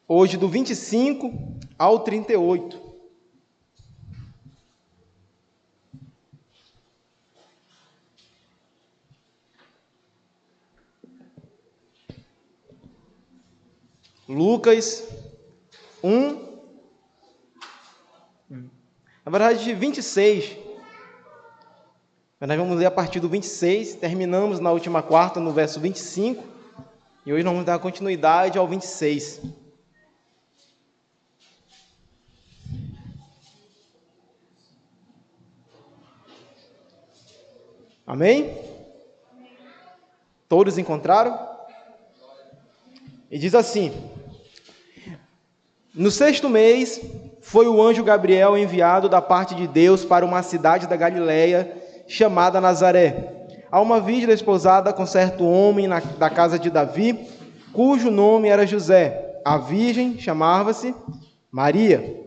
hoje do 25 ao 38. Lucas 1, na verdade, 26. Mas nós vamos ler a partir do 26, terminamos na última quarta, no verso 25, e hoje nós vamos dar continuidade ao 26. Amém? Todos encontraram? E diz assim: no 6º mês, foi o anjo Gabriel enviado da parte de Deus para uma cidade da Galileia, chamada Nazaré, a uma virgem desposada com certo homem da casa de Davi, cujo nome era José. A virgem chamava-se Maria.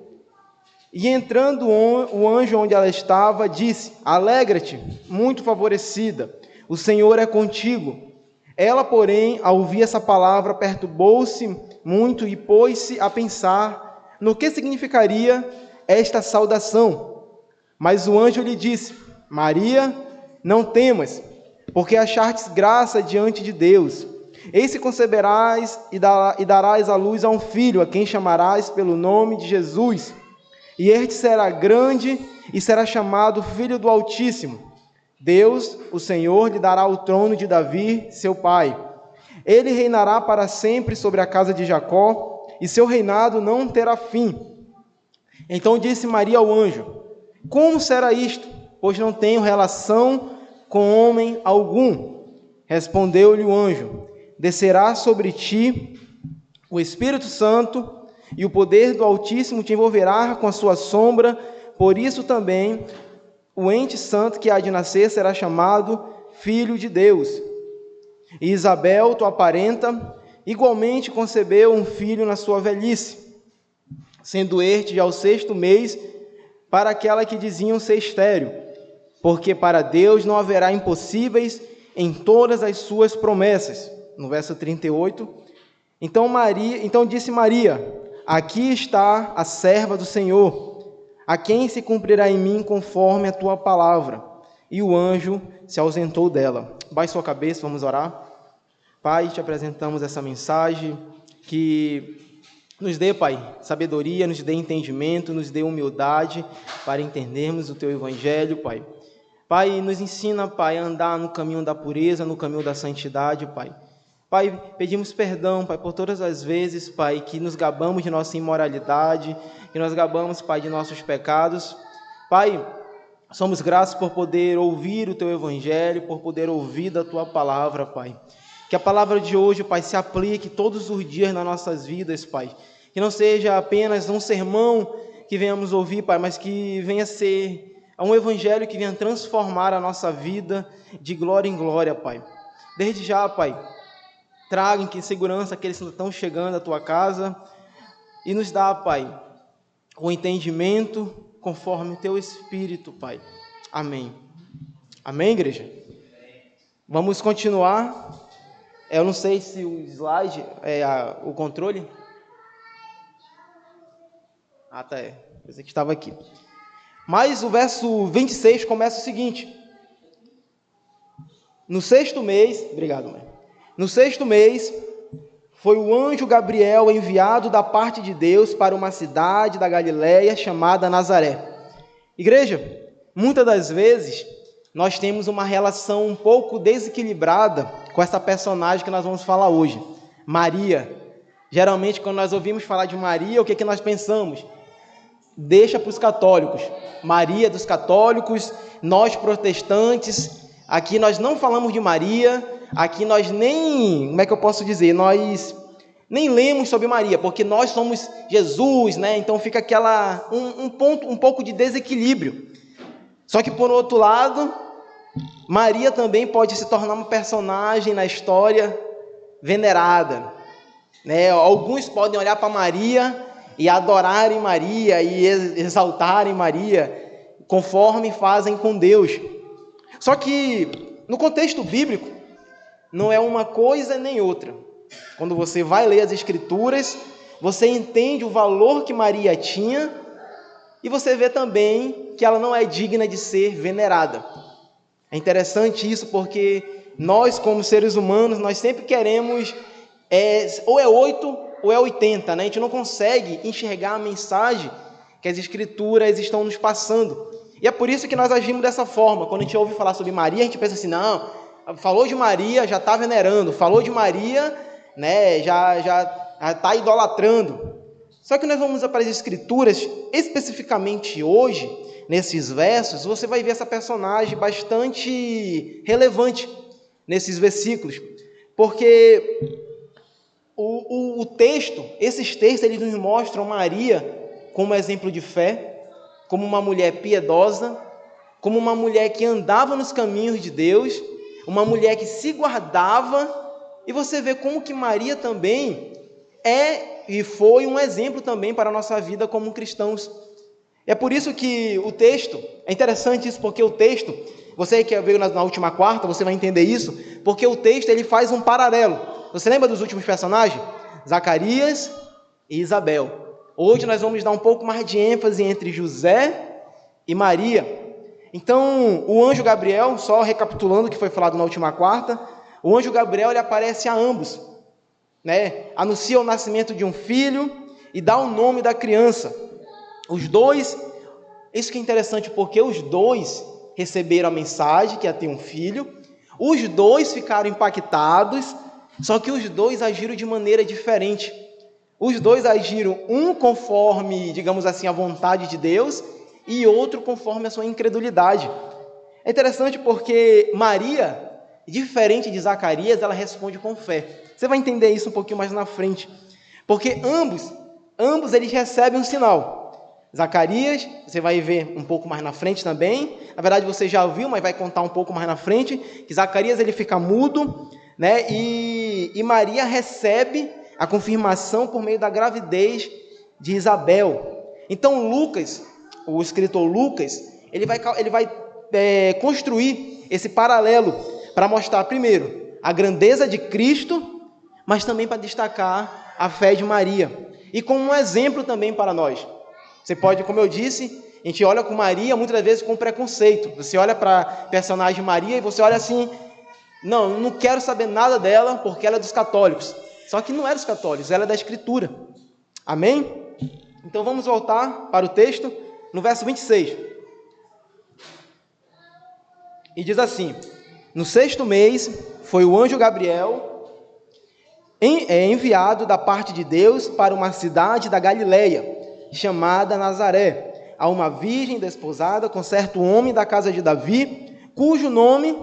E entrando o anjo onde ela estava, disse: alegra-te, muito favorecida, o Senhor é contigo. Ela, porém, ao ouvir essa palavra, perturbou-se muito e pôs-se a pensar no que significaria esta saudação. Mas o anjo lhe disse: Maria, não temas, porque achartes graça diante de Deus. Eis que conceberás e darás à luz a um filho, a quem chamarás pelo nome de Jesus. E este será grande e será chamado Filho do Altíssimo. Deus, o Senhor, lhe dará o trono de Davi, seu pai. Ele reinará para sempre sobre a casa de Jacó, e seu reinado não terá fim. Então disse Maria ao anjo: como será isto? Pois não tenho relação com homem algum. Respondeu-lhe o anjo: descerá sobre ti o Espírito Santo, e o poder do Altíssimo te envolverá com a sua sombra. Por isso também o ente santo que há de nascer será chamado Filho de Deus. E Isabel, tua parenta, igualmente concebeu um filho na sua velhice, sendo este já o 6º mês para aquela que diziam ser estéril, porque para Deus não haverá impossíveis em todas as suas promessas. No verso 38, então disse Maria: aqui está a serva do Senhor, a quem se cumprirá em mim conforme a tua palavra. E o anjo se ausentou dela. Baixe sua cabeça, vamos orar. Pai, te apresentamos essa mensagem, que nos dê, Pai, sabedoria, nos dê entendimento, nos dê humildade para entendermos o teu evangelho, Pai. Pai, nos ensina, Pai, a andar no caminho da pureza, no caminho da santidade, Pai. Pai, pedimos perdão, Pai, por todas as vezes, Pai, que nos gabamos de nossa imoralidade, que nós gabamos, Pai, de nossos pecados. Pai, somos gratos por poder ouvir o teu evangelho, por poder ouvir da tua palavra, Pai. Que a palavra de hoje, Pai, se aplique todos os dias nas nossas vidas, Pai. Que não seja apenas um sermão que venhamos ouvir, Pai, mas que venha ser um evangelho que venha transformar a nossa vida de glória em glória, Pai. Desde já, Pai, traga em segurança aqueles que estão chegando à tua casa e nos dá, Pai, o entendimento conforme o teu Espírito, Pai. Amém. Amém, igreja? Vamos continuar. Eu não sei se o slide é o controle. Ah, tá, pensei que estava aqui. Mas o verso 26 começa o seguinte: no 6º mês, obrigado, mãe. No 6º mês, foi o anjo Gabriel enviado da parte de Deus para uma cidade da Galileia chamada Nazaré. Igreja, muitas das vezes nós temos uma relação um pouco desequilibrada com essa personagem que nós vamos falar hoje, Maria. Geralmente, quando nós ouvimos falar de Maria, o que nós pensamos? Deixa para os católicos. Maria dos católicos, nós protestantes, aqui nós não falamos de Maria, aqui nós nem, como é que eu posso dizer, nós nem lemos sobre Maria, porque nós somos Jesus, né? Então fica um pouco de desequilíbrio. Só que por outro lado, Maria também pode se tornar uma personagem na história venerada, né? Alguns podem olhar para Maria e adorarem Maria e exaltarem Maria, conforme fazem com Deus. Só que no contexto bíblico não é uma coisa nem outra. Quando você vai ler as Escrituras, você entende o valor que Maria tinha e você vê também que ela não é digna de ser venerada. É interessante isso porque nós, como seres humanos, nós sempre queremos, ou é 8 ou é 80, né? A gente não consegue enxergar a mensagem que as Escrituras estão nos passando. E é por isso que nós agimos dessa forma. Quando a gente ouve falar sobre Maria, a gente pensa assim, não, falou de Maria, já está venerando, falou de Maria, né, já está idolatrando. Só que nós vamos para as Escrituras, especificamente hoje, nesses versos, você vai ver essa personagem bastante relevante nesses versículos, porque o texto, esses textos, eles nos mostram Maria como exemplo de fé, como uma mulher piedosa, como uma mulher que andava nos caminhos de Deus, uma mulher que se guardava, e você vê como que Maria também é e foi um exemplo também para a nossa vida como cristãos. É por isso que o texto, é interessante isso, porque o texto, você que veio na última quarta, você vai entender isso, porque o texto ele faz um paralelo. Você lembra dos últimos personagens? Zacarias e Isabel. Hoje nós vamos dar um pouco mais de ênfase entre José e Maria. Então, o anjo Gabriel, só recapitulando o que foi falado na última quarta, o anjo Gabriel ele aparece a ambos, né? Anuncia o nascimento de um filho e dá o nome da criança. Os dois, isso que é interessante, porque os dois receberam a mensagem que ia ter um filho, os dois ficaram impactados, só que os dois agiram de maneira diferente. Os dois agiram, um conforme, digamos assim, a vontade de Deus, e outro conforme a sua incredulidade. É interessante porque Maria, diferente de Zacarias, ela responde com fé. Você vai entender isso um pouquinho mais na frente. Porque ambos eles recebem um sinal. Zacarias, você vai ver um pouco mais na frente também. Na verdade, você já viu, mas vai contar um pouco mais na frente, que Zacarias ele fica mudo, né? E Maria recebe a confirmação por meio da gravidez de Isabel. Então, Lucas, o escritor Lucas, ele vai construir esse paralelo para mostrar, primeiro, a grandeza de Cristo, mas também para destacar a fé de Maria. E como um exemplo também para nós. Você pode, como eu disse, a gente olha com Maria muitas vezes com preconceito. Você olha para a personagem Maria e você olha assim, não quero saber nada dela porque ela é dos católicos. Só que não é dos católicos, ela é da Escritura. Amém? Então vamos voltar para o texto, no verso 26. E diz assim: no 6º mês foi o anjo Gabriel enviado da parte de Deus para uma cidade da Galileia, chamada Nazaré, a uma virgem desposada com certo homem da casa de Davi, cujo nome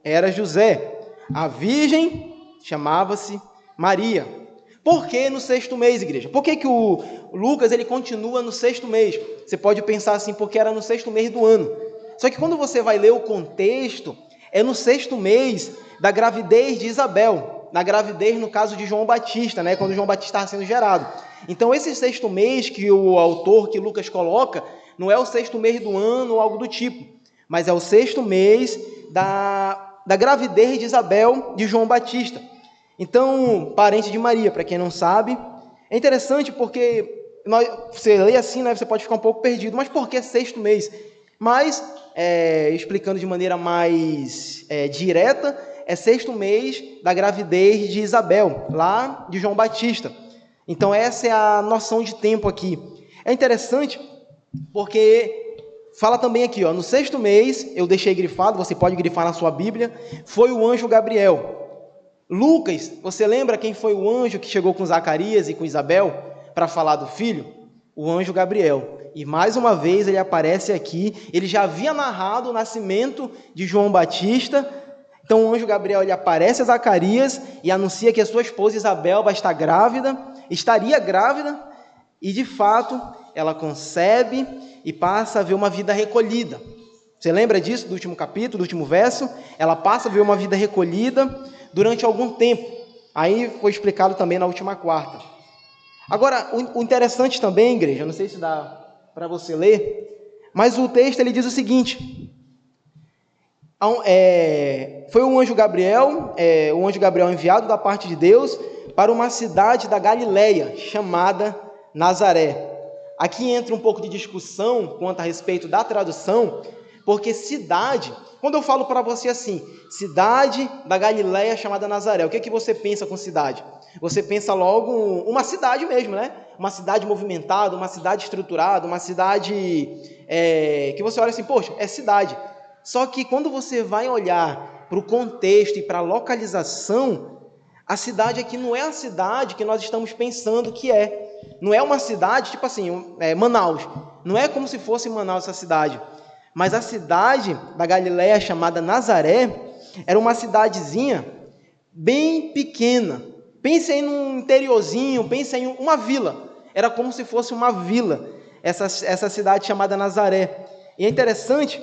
era José. A virgem chamava-se Maria. Por que no 6º mês, igreja? Por que o Lucas ele continua no 6º mês? Você pode pensar assim, porque era no 6º mês do ano. Só que quando você vai ler o contexto, é no 6º mês da gravidez de Isabel, na gravidez no caso de João Batista, né? Quando João Batista estava sendo gerado. Então esse 6º mês que o autor, que Lucas coloca, não é o 6º mês do ano ou algo do tipo, mas é o 6º mês da gravidez de Isabel de João Batista. Então, parente de Maria, para quem não sabe, é interessante porque você lê assim, né, você pode ficar um pouco perdido, mas por que 6º mês? Mas, explicando de maneira mais direta, é 6º mês da gravidez de Isabel, lá de João Batista. Então, essa é a noção de tempo aqui. É interessante porque fala também aqui, no 6º mês, eu deixei grifado, você pode grifar na sua Bíblia, foi o anjo Gabriel. Lucas, você lembra quem foi o anjo que chegou com Zacarias e com Isabel para falar do filho? O anjo Gabriel. E mais uma vez ele aparece aqui, ele já havia narrado o nascimento de João Batista. Então o anjo Gabriel ele aparece a Zacarias e anuncia que a sua esposa Isabel vai estar grávida, estaria grávida, e de fato ela concebe e passa a ver uma vida recolhida. Você lembra disso, do último capítulo, do último verso? Ela passa a ver uma vida recolhida durante algum tempo. Aí foi explicado também na última quarta. Agora, o interessante também, igreja, não sei se dá para você ler, mas o texto ele diz o seguinte: foi o anjo Gabriel enviado da parte de Deus para uma cidade da Galileia, chamada Nazaré. Aqui entra um pouco de discussão quanto a respeito da tradução, porque cidade, quando eu falo para você assim, cidade da Galileia chamada Nazaré, o que você pensa com cidade? Você pensa logo uma cidade mesmo, né? Uma cidade movimentada, uma cidade estruturada, uma cidade que você olha assim, poxa, é cidade. Só que quando você vai olhar para o contexto e para a localização, a cidade aqui não é a cidade que nós estamos pensando que é. Não é uma cidade, tipo assim, Manaus. Não é como se fosse Manaus essa cidade. Mas a cidade da Galileia, chamada Nazaré, era uma cidadezinha bem pequena. Pense aí num interiorzinho, pense em uma vila. Era como se fosse uma vila, essa cidade chamada Nazaré. E é interessante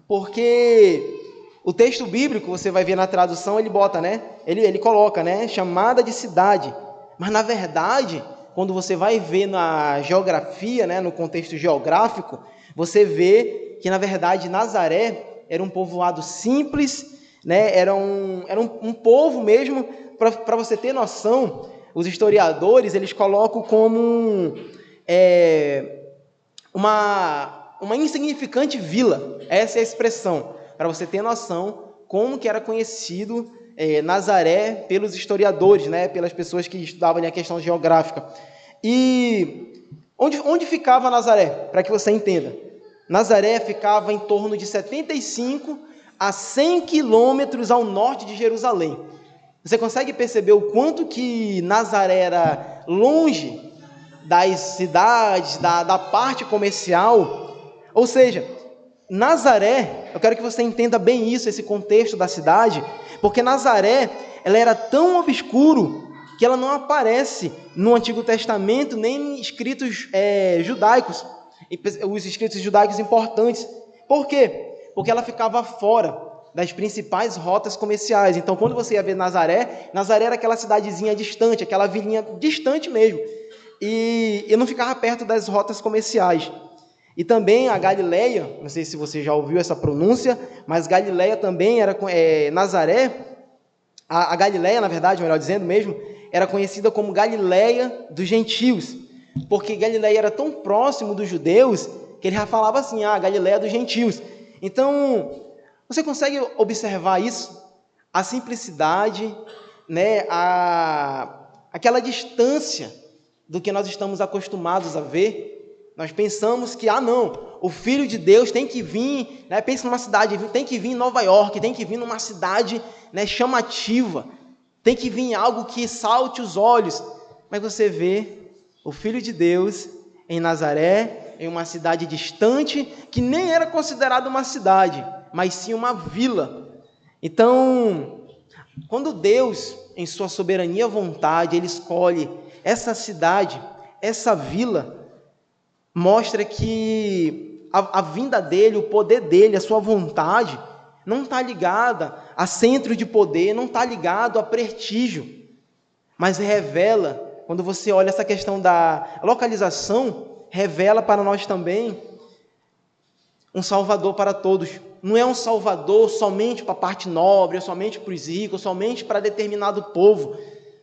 porque o texto bíblico, você vai ver na tradução, ele bota, né? Ele coloca, né? Chamada de cidade. Mas, na verdade, quando você vai ver na geografia, né? No contexto geográfico, você vê que, na verdade, Nazaré era um povoado simples, né? Era um povo mesmo, para você ter noção, os historiadores, eles colocam como uma insignificante vila, essa é a expressão, para você ter noção como que era conhecido Nazaré pelos historiadores, né, pelas pessoas que estudavam a questão geográfica. E onde ficava Nazaré? Para que você entenda. Nazaré ficava em torno de 75 a 100 quilômetros ao norte de Jerusalém. Você consegue perceber o quanto que Nazaré era longe das cidades, da parte comercial? Ou seja, Nazaré, eu quero que você entenda bem isso, esse contexto da cidade, porque Nazaré, ela era tão obscuro que ela não aparece no Antigo Testamento, nem em escritos judaicos, os escritos judaicos importantes. Por quê? Porque ela ficava fora das principais rotas comerciais. Então, quando você ia ver Nazaré, Nazaré era aquela cidadezinha distante, aquela vilinha distante mesmo, e não ficava perto das rotas comerciais. E também a Galileia, não sei se você já ouviu essa pronúncia, mas Galileia também era, Nazaré, a Galileia, na verdade, melhor dizendo mesmo, era conhecida como Galileia dos gentios, porque Galileia era tão próximo dos judeus, que ele já falava assim, Galileia dos gentios. Então, você consegue observar isso? A simplicidade, né, aquela distância do que nós estamos acostumados a ver. Nós pensamos que, não, o Filho de Deus tem que vir, né, pensa numa cidade, tem que vir em Nova York, tem que vir numa cidade, né, chamativa, tem que vir em algo que salte os olhos. Mas você vê o Filho de Deus em Nazaré, em uma cidade distante, que nem era considerada uma cidade, mas sim uma vila. Então, quando Deus, em sua soberania e vontade, Ele escolhe essa cidade, essa vila, mostra que a vinda dele, o poder dele, a sua vontade, não está ligada a centro de poder, não está ligado a prestígio, mas revela, quando você olha essa questão da localização, revela para nós também um Salvador para todos. Não é um Salvador somente para a parte nobre, somente para os ricos, somente para determinado povo.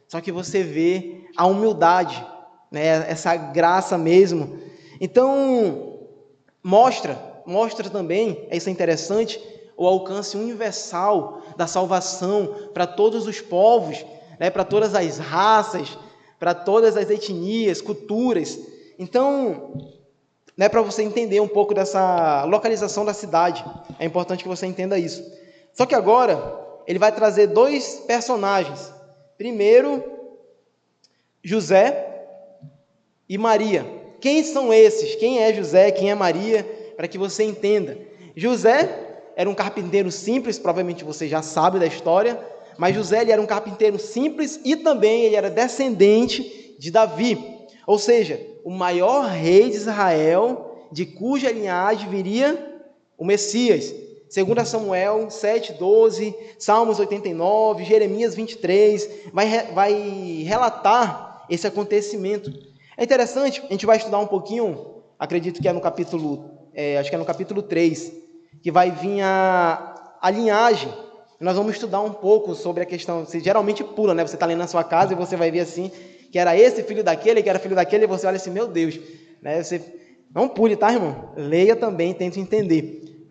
Só que você vê a humildade, né? Essa graça mesmo. Então, mostra também, isso é interessante, o alcance universal da salvação para todos os povos, né? Para todas as raças, para todas as etnias, culturas. Então, né, para você entender um pouco dessa localização da cidade, é importante que você entenda isso. Só que agora, ele vai trazer dois personagens. Primeiro, José e Maria. Quem são esses? Quem é José? Quem é Maria? Para que você entenda. José era um carpinteiro simples, provavelmente você já sabe da história, mas José ele era um carpinteiro simples e também ele era descendente de Davi. Ou seja, o maior rei de Israel, de cuja linhagem viria o Messias. 2 Samuel 7:12, Salmos 89, Jeremias 23, vai relatar esse acontecimento. É interessante, a gente vai estudar um pouquinho, acredito que é no capítulo, acho que é no capítulo 3, que vai vir a linhagem Nós vamos estudar um pouco sobre a questão, você geralmente pula, né? Você está lendo na sua casa e você vai ver assim, que era esse filho daquele, que era filho daquele, e você olha assim, meu Deus, né? Você não pule, tá, irmão? Leia também, tente entender,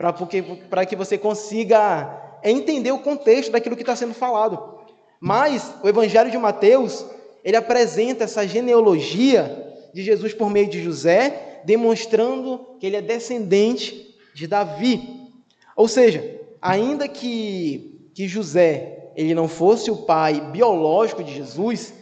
para que você consiga entender o contexto daquilo que está sendo falado. Mas o Evangelho de Mateus, ele apresenta essa genealogia de Jesus por meio de José, demonstrando que ele é descendente de Davi. Ou seja, ainda que José ele não fosse o pai biológico de Jesus,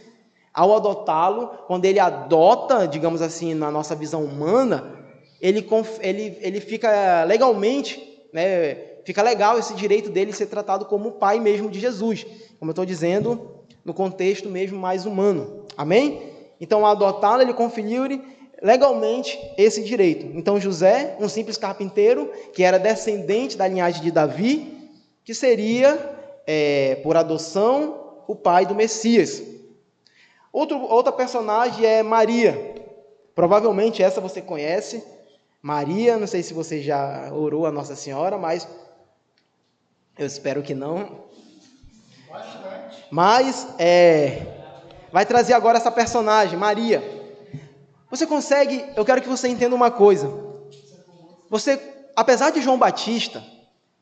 ao adotá-lo, quando ele adota, digamos assim, na nossa visão humana, ele fica legalmente, né, fica legal esse direito dele ser tratado como o pai mesmo de Jesus, como eu estou dizendo, no contexto mesmo mais humano. Amém? Então, ao adotá-lo, ele conferiu-lhe legalmente esse direito. Então, José, um simples carpinteiro, que era descendente da linhagem de Davi, que seria, por adoção, o pai do Messias. Outra personagem é Maria. Provavelmente essa você conhece. Maria, não sei se você já orou a Nossa Senhora, mas eu espero que não. Mas vai trazer agora essa personagem, Maria. Você consegue, eu quero que você entenda uma coisa. Você, apesar de João Batista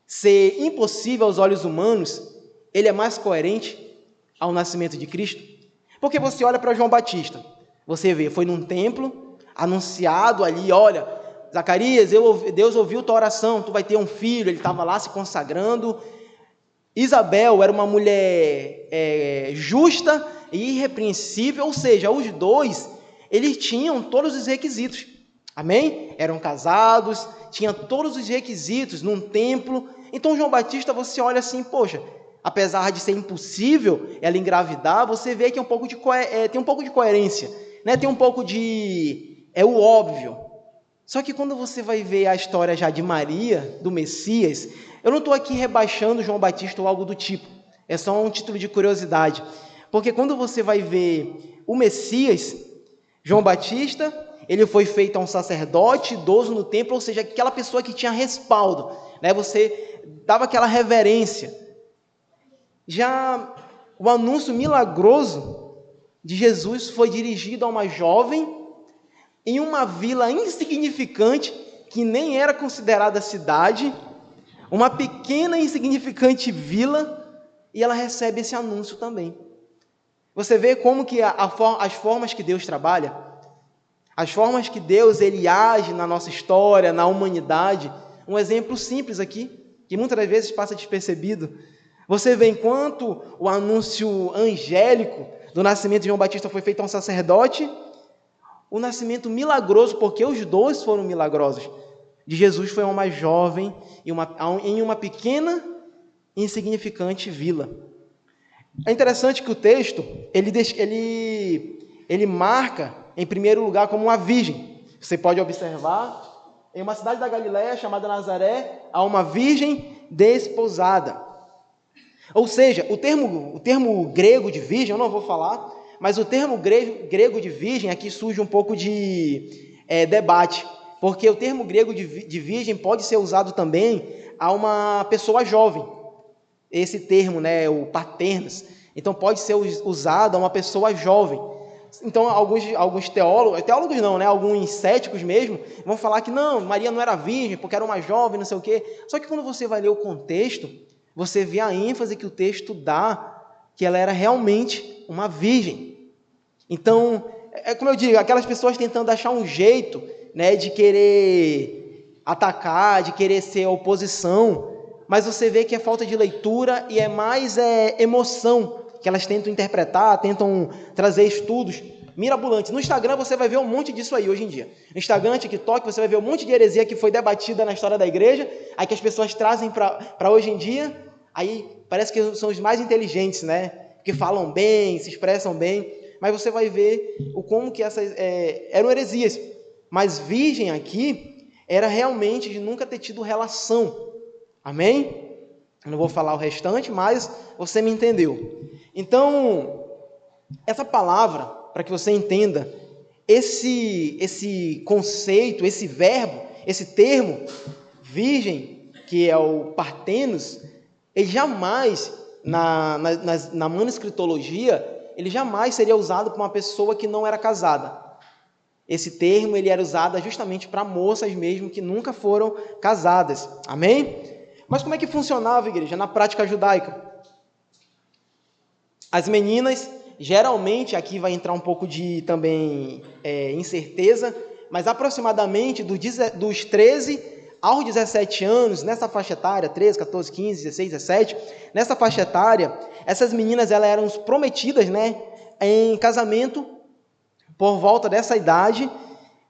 ser impossível aos olhos humanos, ele é mais coerente ao nascimento de Cristo. Porque você olha para João Batista, você vê, foi num templo, anunciado ali, olha, Zacarias, Deus ouviu tua oração, tu vai ter um filho, ele estava lá se consagrando. Isabel era uma mulher justa e irrepreensível, ou seja, os dois, eles tinham todos os requisitos, amém? Eram casados, tinham todos os requisitos num templo. Então, João Batista, você olha assim, poxa, apesar de ser impossível ela engravidar, você vê que tem um pouco de coerência, né? Tem um pouco de... é o óbvio. Só que quando você vai ver a história já de Maria, do Messias, eu não estou aqui rebaixando João Batista ou algo do tipo, é só um título de curiosidade, porque quando você vai ver o Messias, João Batista, ele foi feito a um sacerdote idoso no templo, ou seja, aquela pessoa que tinha respaldo, né? Você dava aquela reverência. Já o anúncio milagroso de Jesus foi dirigido a uma jovem em uma vila insignificante, que nem era considerada cidade, uma pequena e insignificante vila, e ela recebe esse anúncio também. Você vê como que as formas que Deus trabalha, as formas que Deus ele age na nossa história, na humanidade. Um exemplo simples aqui, que muitas das vezes passa despercebido. Você vê enquanto o anúncio angélico do nascimento de João Batista foi feito a um sacerdote, o nascimento milagroso, porque os dois foram milagrosos, de Jesus foi a uma jovem em uma pequena e insignificante vila. É interessante que o texto, ele marca, em primeiro lugar, como uma virgem. Você pode observar, em uma cidade da Galileia, chamada Nazaré, há uma virgem desposada. Ou seja, o termo grego de virgem, eu não vou falar, mas o termo grego de virgem, aqui surge um pouco de debate, porque o termo grego de virgem pode ser usado também a uma pessoa jovem. Esse termo, né, o paternos, então pode ser usado a uma pessoa jovem. Então, alguns teólogos não, né, alguns céticos mesmo, vão falar que não, Maria não era virgem, porque era uma jovem, não sei o quê. Só que quando você vai ler o contexto, você vê a ênfase que o texto dá, que ela era realmente uma virgem. Então, como eu digo, aquelas pessoas tentando achar um jeito, né, de querer atacar, de querer ser oposição, mas você vê que é falta de leitura e é mais emoção, que elas tentam interpretar, tentam trazer estudos mirabolantes. No Instagram você vai ver um monte disso aí hoje em dia. No Instagram, TikTok, você vai ver um monte de heresia que foi debatida na história da igreja, aí que as pessoas trazem para hoje em dia, aí parece que são os mais inteligentes, né? Que falam bem, se expressam bem, mas você vai ver como que essas eram heresias. Mas virgem aqui era realmente de nunca ter tido relação. Amém? Eu não vou falar o restante, mas você me entendeu. Então, essa palavra, para que você entenda, esse conceito, esse verbo, esse termo, virgem, que é o partenos, ele jamais, na manuscritologia, ele jamais seria usado por uma pessoa que não era casada. Esse termo ele era usado justamente para moças mesmo que nunca foram casadas. Amém? Mas como é que funcionava, igreja, na prática judaica? As meninas, geralmente, aqui vai entrar um pouco de também incerteza, mas aproximadamente dos 13 aos 17 anos, nessa faixa etária, 13, 14, 15, 16, 17, nessa faixa etária, essas meninas elas eram prometidas, né, em casamento por volta dessa idade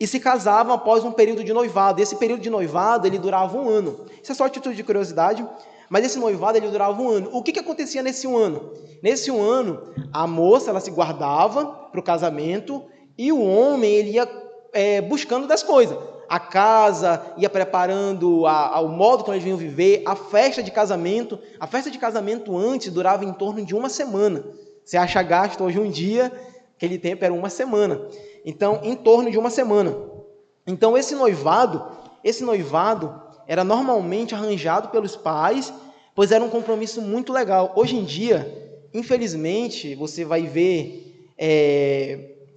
e se casavam após um período de noivado. Esse período de noivado, ele durava 1 ano. Isso é só título de curiosidade, mas esse noivado, ele durava 1 ano. O que acontecia nesse 1 ano? Nesse 1 ano, a moça, ela se guardava para o casamento e o homem, ele ia buscando das coisas. A casa, ia preparando o modo como eles vinham viver, a festa de casamento. A festa de casamento antes durava em torno de 1 semana. Você acha gasto hoje um dia, aquele tempo era 1 semana. Então, em torno de 1 semana. Então, esse noivado era normalmente arranjado pelos pais, pois era um compromisso muito legal. Hoje em dia, infelizmente, você vai ver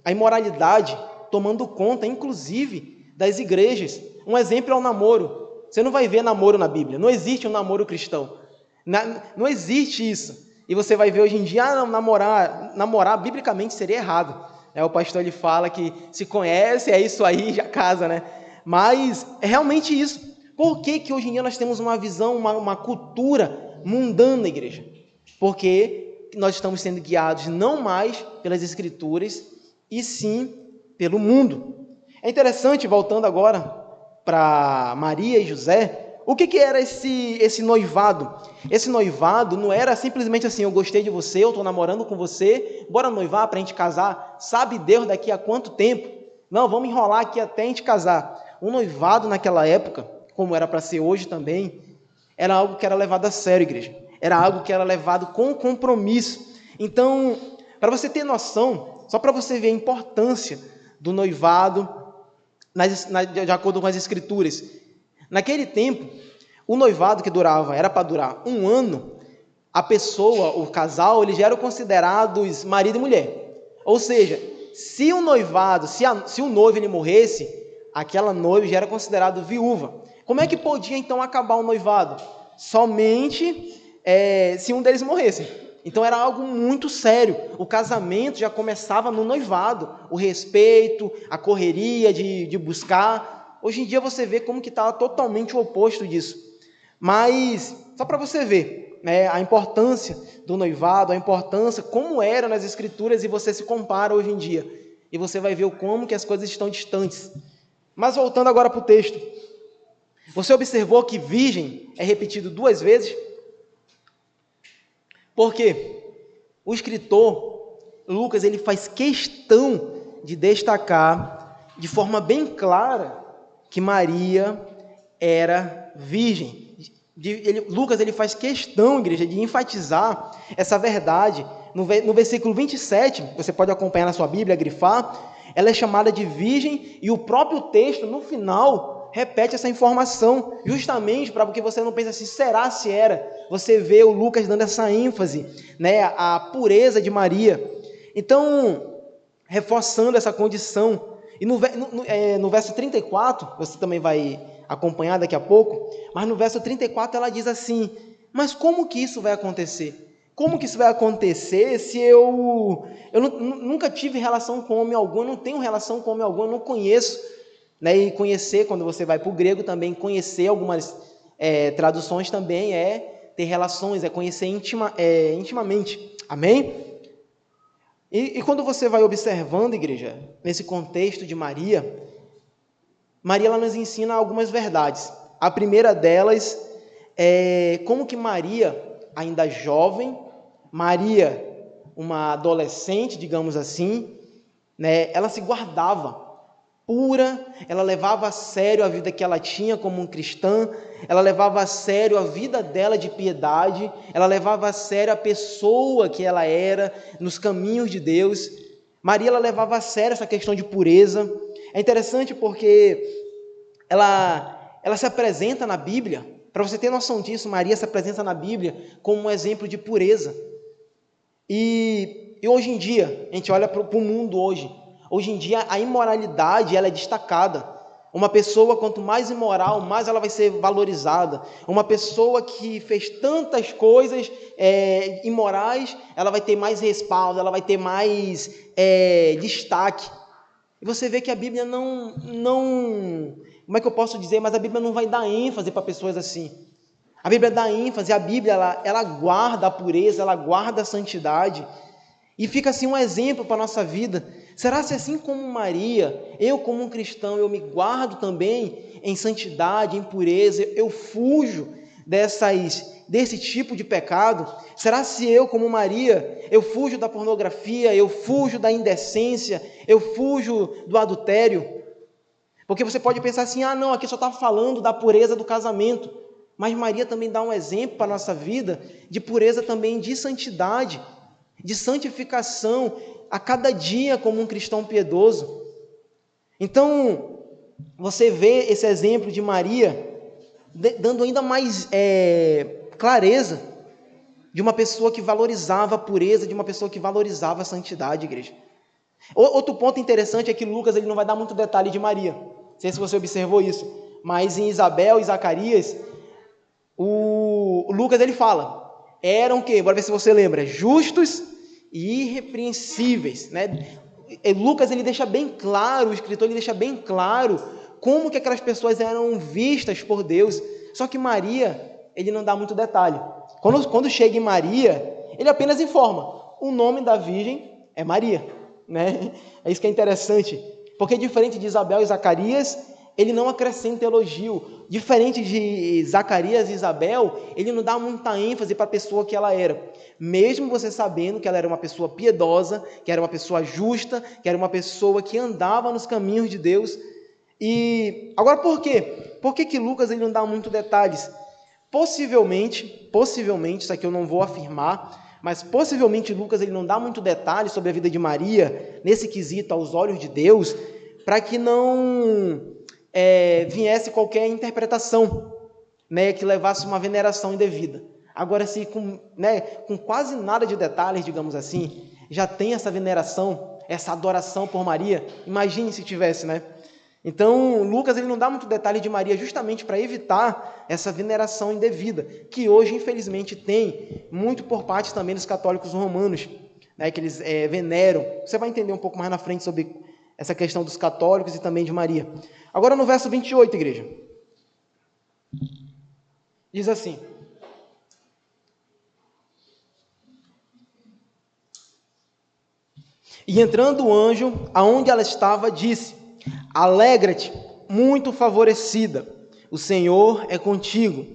a imoralidade tomando conta, inclusive, das igrejas. Um exemplo é o namoro. Você não vai ver namoro na Bíblia. Não existe um namoro cristão. Não existe isso. E você vai ver hoje em dia, namorar biblicamente seria errado. O pastor ele fala que se conhece, é isso aí, já casa, né? Mas é realmente isso. Por que hoje em dia nós temos uma visão, uma cultura mundana, igreja? Porque nós estamos sendo guiados não mais pelas Escrituras, e sim pelo mundo. É interessante, voltando agora para Maria e José, o que era esse noivado? Esse noivado não era simplesmente assim, eu gostei de você, eu estou namorando com você, bora noivar para a gente casar, sabe Deus daqui a quanto tempo? Não, vamos enrolar aqui até a gente casar. O noivado naquela época, como era para ser hoje também, era algo que era levado a sério, igreja. Era algo que era levado com compromisso. Então, para você ter noção, só para você ver a importância do noivado, de acordo com as Escrituras. Naquele tempo, o noivado que era para durar 1 ano, a pessoa, o casal, eles já eram considerados marido e mulher. Ou seja, se o noivado, se o noivo ele morresse, aquela noiva já era considerada viúva. Como é que podia então acabar o noivado? Somente se um deles morresse. Então era algo muito sério. O casamento já começava no noivado, o respeito, a correria de buscar. Hoje em dia você vê como que está totalmente o oposto disso. Mas só para você ver, né, a importância do noivado, a importância como era nas Escrituras, e você se compara hoje em dia. E você vai ver como que as coisas estão distantes. Mas voltando agora para o texto. Você observou que virgem é repetido 2 vezes? Por quê? O escritor Lucas ele faz questão de destacar de forma bem clara que Maria era virgem. Lucas ele faz questão, igreja, de enfatizar essa verdade. No versículo 27, você pode acompanhar na sua Bíblia, grifar, ela é chamada de virgem, e o próprio texto, no final, repete essa informação, justamente para que você não pense assim, será se era? Você vê o Lucas dando essa ênfase, né, à pureza de Maria. Então, reforçando essa condição. E no verso 34, você também vai acompanhar daqui a pouco, mas no verso 34 ela diz assim, mas como que isso vai acontecer? Como que isso vai acontecer se eu nunca tive relação com homem algum, eu não tenho relação com homem algum, eu não conheço, né? E conhecer, quando você vai para o grego também, conhecer algumas traduções também é ter relações, é conhecer intimamente. Amém? E quando você vai observando, igreja, nesse contexto de Maria ela nos ensina algumas verdades. A primeira delas é como que Maria, ainda jovem, Maria, uma adolescente, digamos assim, né, ela se guardava pura, ela levava a sério a vida que ela tinha como cristã, ela levava a sério a vida dela de piedade, ela levava a sério a pessoa que ela era nos caminhos de Deus. Maria ela levava a sério essa questão de pureza. É interessante porque ela se apresenta na Bíblia Para você ter noção disso, Maria se apresenta na Bíblia como um exemplo de pureza. E hoje em dia, a gente olha para o mundo hoje. Hoje em dia, a imoralidade ela é destacada. Uma pessoa, quanto mais imoral, mais ela vai ser valorizada. Uma pessoa que fez tantas coisas imorais, ela vai ter mais respaldo, ela vai ter mais destaque. E você vê que a Bíblia não, como é que eu posso dizer, mas a Bíblia não vai dar ênfase para pessoas assim. A Bíblia dá ênfase, a Bíblia ela guarda a pureza, ela guarda a santidade. E fica assim um exemplo para a nossa vida. Será se assim como Maria, eu como um cristão, eu me guardo também em santidade, em pureza, eu fujo desse tipo de pecado? Será se eu como Maria, eu fujo da pornografia, eu fujo da indecência, eu fujo do adultério? Porque você pode pensar assim, não, aqui só está falando da pureza do casamento. Mas Maria também dá um exemplo para a nossa vida de pureza também, de santidade, de santificação a cada dia como um cristão piedoso. Então, você vê esse exemplo de Maria dando ainda mais clareza de uma pessoa que valorizava a pureza, de uma pessoa que valorizava a santidade, igreja. Outro ponto interessante é que Lucas ele não vai dar muito detalhe de Maria. Não sei se você observou isso, mas em Isabel e Zacarias, o Lucas ele fala, eram o quê? Bora ver se você lembra, justos e irrepreensíveis, né? Lucas ele deixa bem claro, o escritor ele deixa bem claro como que aquelas pessoas eram vistas por Deus. Só que Maria, ele não dá muito detalhe. Quando chega em Maria, ele apenas informa, o nome da virgem é Maria, né? É isso que é interessante, porque diferente de Isabel e Zacarias, ele não acrescenta elogio. Diferente de Zacarias e Isabel, ele não dá muita ênfase para a pessoa que ela era. Mesmo você sabendo que ela era uma pessoa piedosa, que era uma pessoa justa, que era uma pessoa que andava nos caminhos de Deus. E agora por quê? Por que Lucas ele não dá muito detalhes? Possivelmente, isso aqui eu não vou afirmar, mas possivelmente Lucas ele não dá muito detalhes sobre a vida de Maria, nesse quesito aos olhos de Deus, para que não viesse qualquer interpretação, né, que levasse uma veneração indevida. Agora, se com quase nada de detalhes, digamos assim, já tem essa veneração, essa adoração por Maria, imagine se tivesse, né? Então, Lucas ele não dá muito detalhe de Maria justamente para evitar essa veneração indevida, que hoje, infelizmente, tem muito por parte também dos católicos romanos, né, que eles veneram. Você vai entender um pouco mais na frente sobre essa questão dos católicos e também de Maria. Agora no verso 28, igreja. Diz assim: e entrando o anjo, aonde ela estava, disse: alegra-te, muito favorecida, o Senhor é contigo.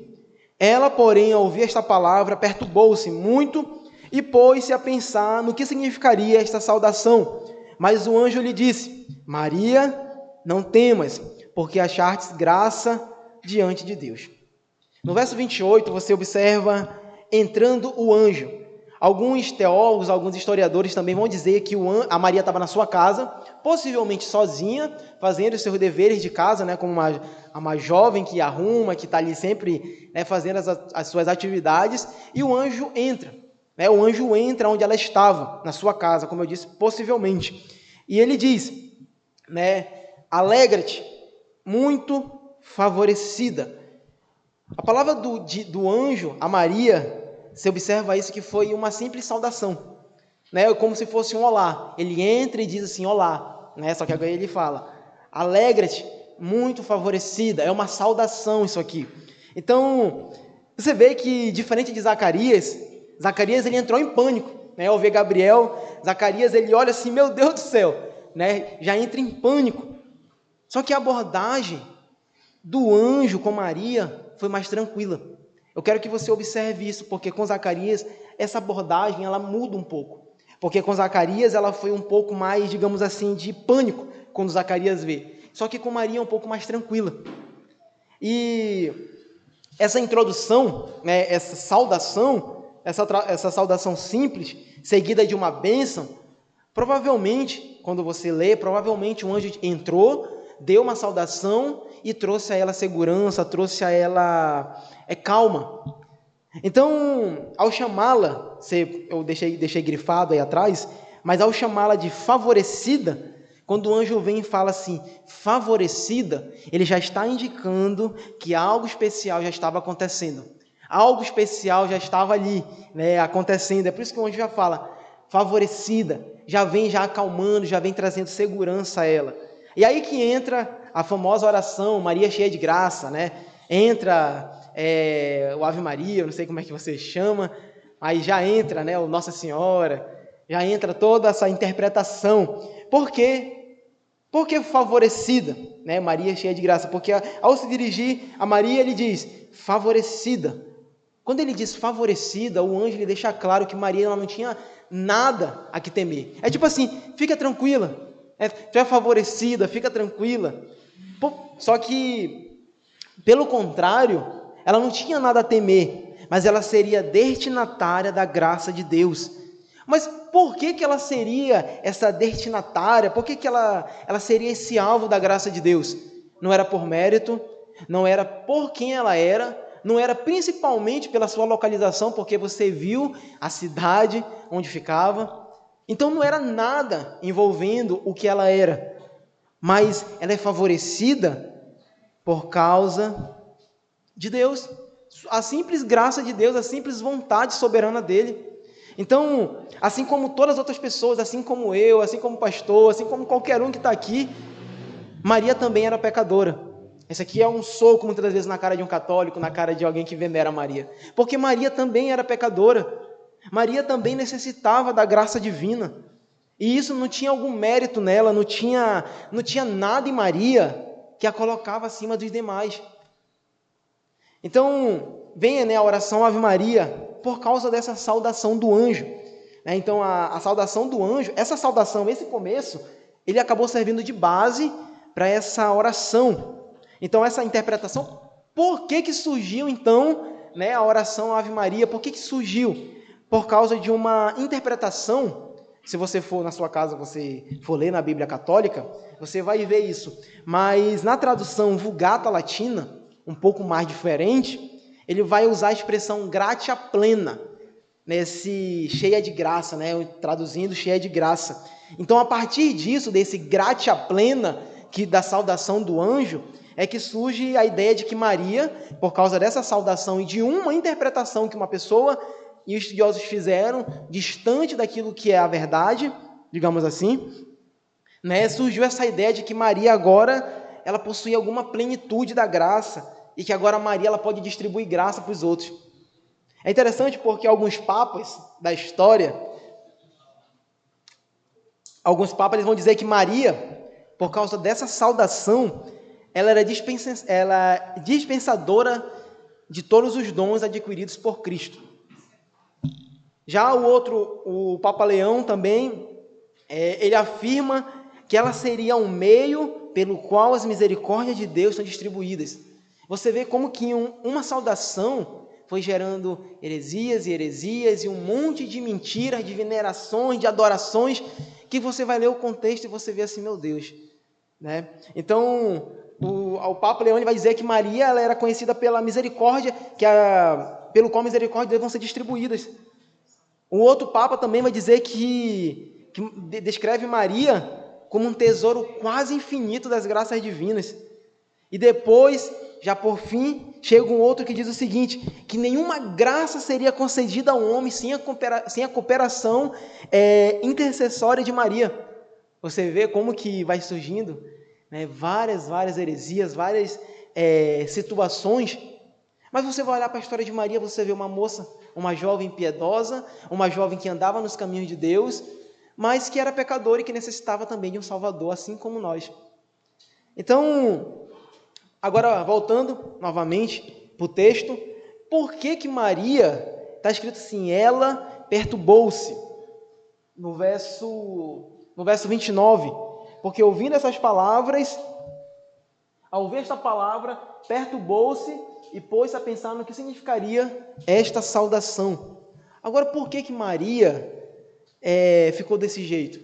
Ela, porém, ao ouvir esta palavra, perturbou-se muito e pôs-se a pensar no que significaria esta saudação. Mas o anjo lhe disse: Maria, não temas, porque achartes graça diante de Deus. No verso 28, você observa entrando o anjo. Alguns teólogos, alguns historiadores também vão dizer que a Maria estava na sua casa, possivelmente sozinha, fazendo os seus deveres de casa, né, como uma jovem que arruma, que está ali sempre, né, fazendo as suas atividades, e o anjo entra. Né, o anjo entra onde ela estava, na sua casa, como eu disse, possivelmente. E ele diz, né, alegra-te, muito favorecida. A palavra do anjo a Maria, você observa isso que foi uma simples saudação, né? Como se fosse um olá. Ele entra e diz assim, olá, né? Só que agora ele fala, alegra-te, muito favorecida. É uma saudação isso aqui. Então, você vê que, diferente de Zacarias ele entrou em pânico, né? Ao ver Gabriel, Zacarias ele olha assim, meu Deus do céu, né? Já entra em pânico. Só que a abordagem do anjo com Maria foi mais tranquila. Eu quero que você observe isso, porque com Zacarias, essa abordagem, ela muda um pouco. Porque com Zacarias, ela foi um pouco mais, digamos assim, de pânico, quando Zacarias vê. Só que com Maria é um pouco mais tranquila. E essa introdução, né, essa saudação simples, seguida de uma bênção, provavelmente, quando você lê, provavelmente o anjo entrou, deu uma saudação e trouxe a ela segurança, trouxe a ela calma. Então, ao chamá-la, eu deixei grifado aí atrás, mas ao chamá-la de favorecida, quando o anjo vem e fala assim, favorecida, ele já está indicando que algo especial já estava acontecendo. Algo especial já estava ali, né, acontecendo. É por isso que o anjo já fala, favorecida, já vem já acalmando, já vem trazendo segurança a ela. E aí que entra a famosa oração, Maria cheia de graça, né? Entra o Ave Maria, eu não sei como é que você chama, aí já entra, né, o Nossa Senhora, já entra toda essa interpretação. Por quê? Porque favorecida, né? Maria cheia de graça, porque ao se dirigir a Maria, ele diz, favorecida. Quando ele diz favorecida, o anjo lhe deixa claro que Maria ela não tinha nada a que temer. É tipo assim, fica tranquila, tu é favorecida, fica tranquila. Só que, pelo contrário, ela não tinha nada a temer, mas ela seria destinatária da graça de Deus. Mas por que ela seria essa destinatária? Por que ela seria esse alvo da graça de Deus? Não era por mérito, não era por quem ela era, não era principalmente pela sua localização, porque você viu a cidade onde ficava. Então não era nada envolvendo o que ela era, mas ela é favorecida por causa de Deus, a simples graça de Deus, a simples vontade soberana dele. Então, assim como todas as outras pessoas, assim como eu, assim como o pastor, assim como qualquer um que está aqui, Maria também era pecadora. Esse aqui é um soco muitas das vezes na cara de um católico, na cara de alguém que venera Maria. Porque Maria também era pecadora. Maria também necessitava da graça divina. E isso não tinha algum mérito nela, não tinha nada em Maria que a colocava acima dos demais. Então, venha, né, a oração Ave Maria por causa dessa saudação do anjo. Então, a saudação do anjo, essa saudação, esse começo, ele acabou servindo de base para essa oração. Então, essa interpretação, por que surgiu, então, né, a oração Ave Maria? Por que surgiu? Por causa de uma interpretação. Se você for na sua casa, você for ler na Bíblia Católica, você vai ver isso. Mas na tradução Vulgata Latina, um pouco mais diferente, ele vai usar a expressão gratia plena, nesse cheia de graça, né? Traduzindo cheia de graça. Então, a partir disso, desse gratia plena, que da saudação do anjo, é que surge a ideia de que Maria, por causa dessa saudação e de uma interpretação que uma pessoa e os estudiosos fizeram, distante daquilo que é a verdade, digamos assim, né? Surgiu essa ideia de que Maria agora, ela possui alguma plenitude da graça, e que agora Maria ela pode distribuir graça para os outros. É interessante porque alguns papas da história, eles vão dizer que Maria, por causa dessa saudação, ela era dispensadora de todos os dons adquiridos por Cristo. Já o Papa Leão também, ele afirma que ela seria um meio pelo qual as misericórdias de Deus são distribuídas. Você vê como que uma saudação foi gerando heresias e um monte de mentiras, de venerações, de adorações, que você vai ler o contexto e você vê assim, meu Deus. Né? Então, o Papa Leão vai dizer que Maria ela era conhecida pela misericórdia, pelo qual a misericórdia de Deus vão ser distribuídas. O outro Papa também vai dizer que descreve Maria como um tesouro quase infinito das graças divinas. E depois, já por fim, chega um outro que diz o seguinte, que nenhuma graça seria concedida ao homem sem a cooperação intercessória de Maria. Você vê como que vai surgindo, né, várias heresias, várias situações, mas você vai olhar para a história de Maria, você vê uma moça, uma jovem piedosa, uma jovem que andava nos caminhos de Deus, mas que era pecadora e que necessitava também de um Salvador, assim como nós. Então, agora, voltando novamente para o texto, por que Maria, está escrito assim, ela perturbou-se, no verso 29, porque ouvindo essas palavras, ao ver esta palavra, perturbou-se e pôs-se a pensar no que significaria esta saudação. Agora, por que Maria ficou desse jeito?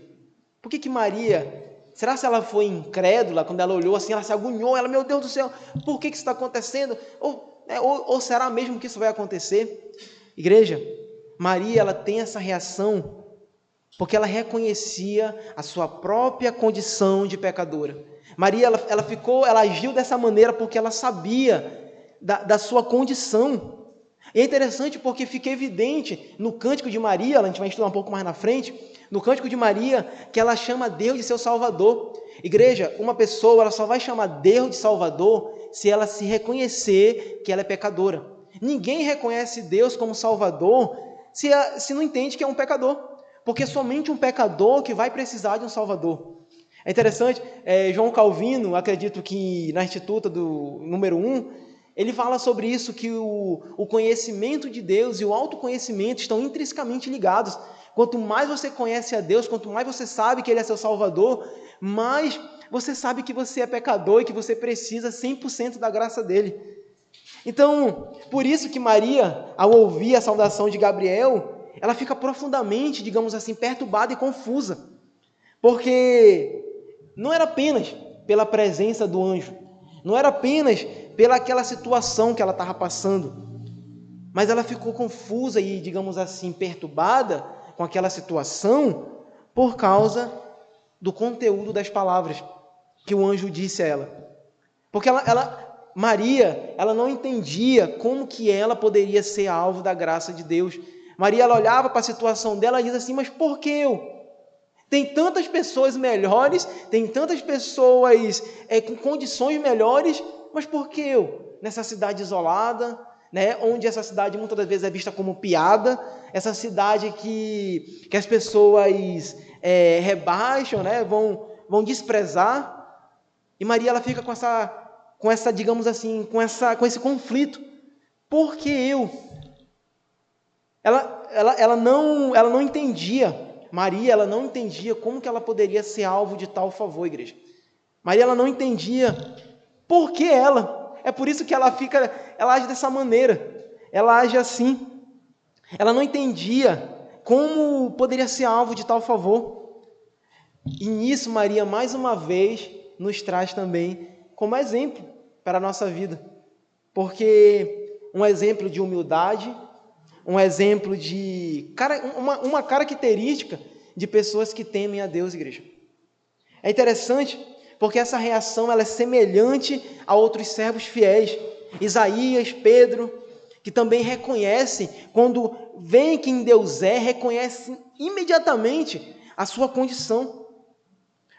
Por que Maria Será que ela foi incrédula quando ela olhou assim, ela se agoniou, ela, meu Deus do céu, por que isso está acontecendo? Ou será mesmo que isso vai acontecer? Igreja, Maria, ela tem essa reação porque ela reconhecia a sua própria condição de pecadora. Maria, ela agiu dessa maneira porque ela sabia da sua condição. E é interessante porque fica evidente no Cântico de Maria, a gente vai estudar um pouco mais na frente, no Cântico de Maria, que ela chama Deus de seu Salvador. Igreja, uma pessoa, ela só vai chamar Deus de Salvador se ela se reconhecer que ela é pecadora. Ninguém reconhece Deus como Salvador se não entende que é um pecador. Porque somente um pecador que vai precisar de um Salvador. É interessante, João Calvino, acredito que na Instituta do número 1, ele fala sobre isso, que o conhecimento de Deus e o autoconhecimento estão intrinsecamente ligados. Quanto mais você conhece a Deus, quanto mais você sabe que Ele é seu Salvador, mais você sabe que você é pecador e que você precisa 100% da graça dEle. Então, por isso que Maria, ao ouvir a saudação de Gabriel, ela fica profundamente, digamos assim, perturbada e confusa, porque não era apenas pela presença do anjo, não era apenas pela aquela situação que ela estava passando, mas ela ficou confusa e, digamos assim, perturbada com aquela situação por causa do conteúdo das palavras que o anjo disse a ela. Porque Maria, ela não entendia como que ela poderia ser alvo da graça de Deus. Maria, ela olhava para a situação dela e diz assim, mas por que eu? Tem tantas pessoas melhores, tem tantas pessoas com condições melhores, mas por que eu? Nessa cidade isolada, né, onde essa cidade muitas das vezes é vista como piada, essa cidade que as pessoas rebaixam, né, vão desprezar. E Maria, ela fica com essa, digamos assim, com esse conflito. Por que eu? Ela não entendia, Maria, ela não entendia como que ela poderia ser alvo de tal favor, igreja. Maria, ela não entendia por que ela. É por isso que ela age dessa maneira, ela age assim. Ela não entendia como poderia ser alvo de tal favor. E nisso, Maria, mais uma vez, nos traz também como exemplo para a nossa vida. Porque um exemplo de humildade, um exemplo de uma característica de pessoas que temem a Deus, igreja. É interessante porque essa reação ela é semelhante a outros servos fiéis, Isaías, Pedro, que também reconhecem, quando veem quem Deus reconhecem imediatamente a sua condição.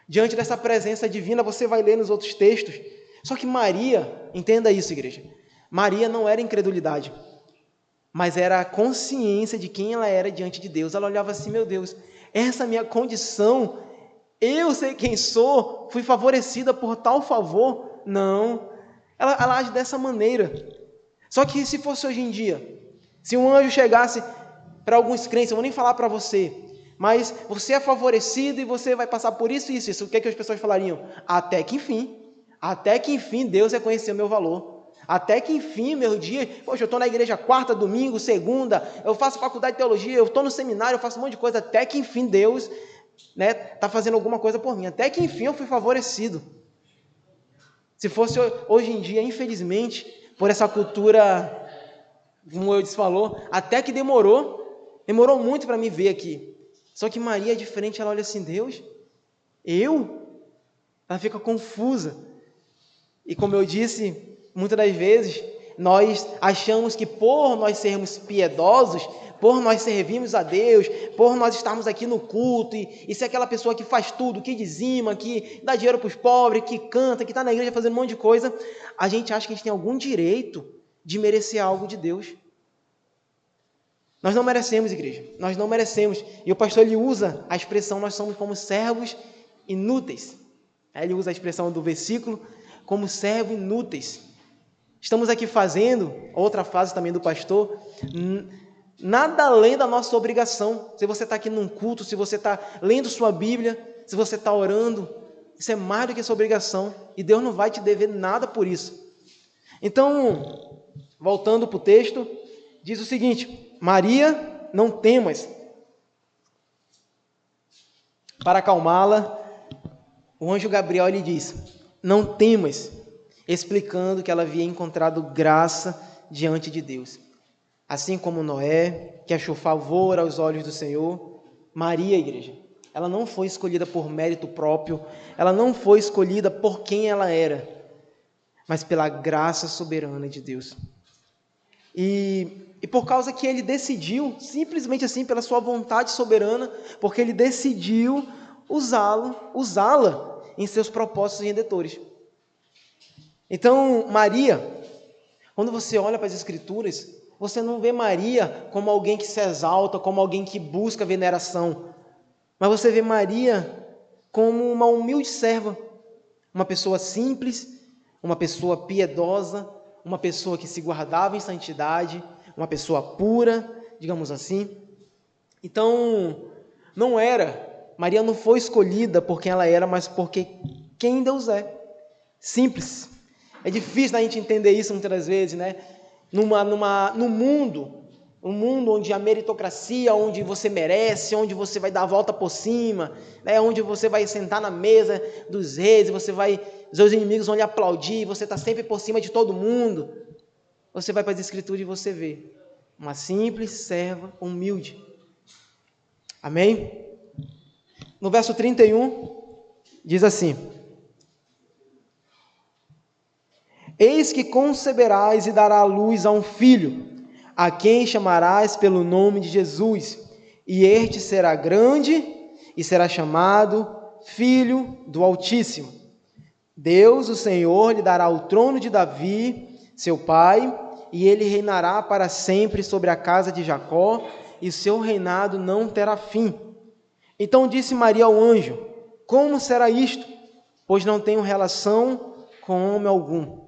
Diante dessa presença divina, você vai ler nos outros textos. Só que Maria, entenda isso, igreja, Maria não era incredulidade, mas era a consciência de quem ela era diante de Deus. Ela olhava assim, meu Deus, essa minha condição, eu sei quem sou, fui favorecida por tal favor. Não, ela age dessa maneira. Só que se fosse hoje em dia, se um anjo chegasse para alguns crentes, eu vou nem falar para você, mas você é favorecido e você vai passar por isso e isso, o que as pessoas falariam? Até que enfim Deus reconheceu meu valor. Até que enfim, meu dia, poxa, eu estou na igreja quarta, domingo, segunda, eu faço faculdade de teologia, eu estou no seminário, eu faço um monte de coisa, até que enfim Deus está fazendo alguma coisa por mim, até que enfim eu fui favorecido. Se fosse hoje em dia, infelizmente, por essa cultura, como eu disse, falou, até que demorou muito para me ver aqui. Só que Maria é diferente, ela olha assim, Deus, ela fica confusa. E como eu disse, muitas das vezes, nós achamos que por nós sermos piedosos, por nós servirmos a Deus, por nós estarmos aqui no culto, e ser aquela pessoa que faz tudo, que dizima, que dá dinheiro para os pobres, que canta, que está na igreja fazendo um monte de coisa, a gente acha que a gente tem algum direito de merecer algo de Deus. Nós não merecemos, igreja, nós não merecemos. E o pastor, ele usa a expressão, nós somos como servos inúteis. Ele usa a expressão do versículo, como servos inúteis. Estamos aqui fazendo, outra frase também do pastor, nada além da nossa obrigação. Se você está aqui num culto, se você está lendo sua Bíblia, se você está orando, isso é mais do que sua obrigação. E Deus não vai te dever nada por isso. Então, voltando para o texto, diz o seguinte, Maria, não temas. Para acalmá-la, o anjo Gabriel lhe diz: não temas, explicando que ela havia encontrado graça diante de Deus. Assim como Noé, que achou favor aos olhos do Senhor, Maria, igreja, ela não foi escolhida por mérito próprio, ela não foi escolhida por quem ela era, mas pela graça soberana de Deus. E por causa que ele decidiu, simplesmente assim, pela sua vontade soberana, porque ele decidiu usá-la em seus propósitos redentores. Então, Maria, quando você olha para as Escrituras, você não vê Maria como alguém que se exalta, como alguém que busca veneração, mas você vê Maria como uma humilde serva, uma pessoa simples, uma pessoa piedosa, uma pessoa que se guardava em santidade, uma pessoa pura, digamos assim. Então, Maria não foi escolhida por quem ela era, mas porque quem Deus é. Simples. É difícil a gente entender isso muitas vezes, né? No mundo, um mundo onde a meritocracia, onde você merece, onde você vai dar a volta por cima, né? Onde você vai sentar na mesa dos reis, os seus inimigos vão lhe aplaudir, você está sempre por cima de todo mundo. Você vai para as Escrituras e você vê uma simples serva humilde. Amém? No verso 31, diz assim: eis que conceberás e dará à luz a um filho, a quem chamarás pelo nome de Jesus, e este será grande e será chamado Filho do Altíssimo. Deus, o Senhor, lhe dará o trono de Davi, seu pai, e ele reinará para sempre sobre a casa de Jacó, e seu reinado não terá fim. Então disse Maria ao anjo: como será isto? Pois não tenho relação com homem algum.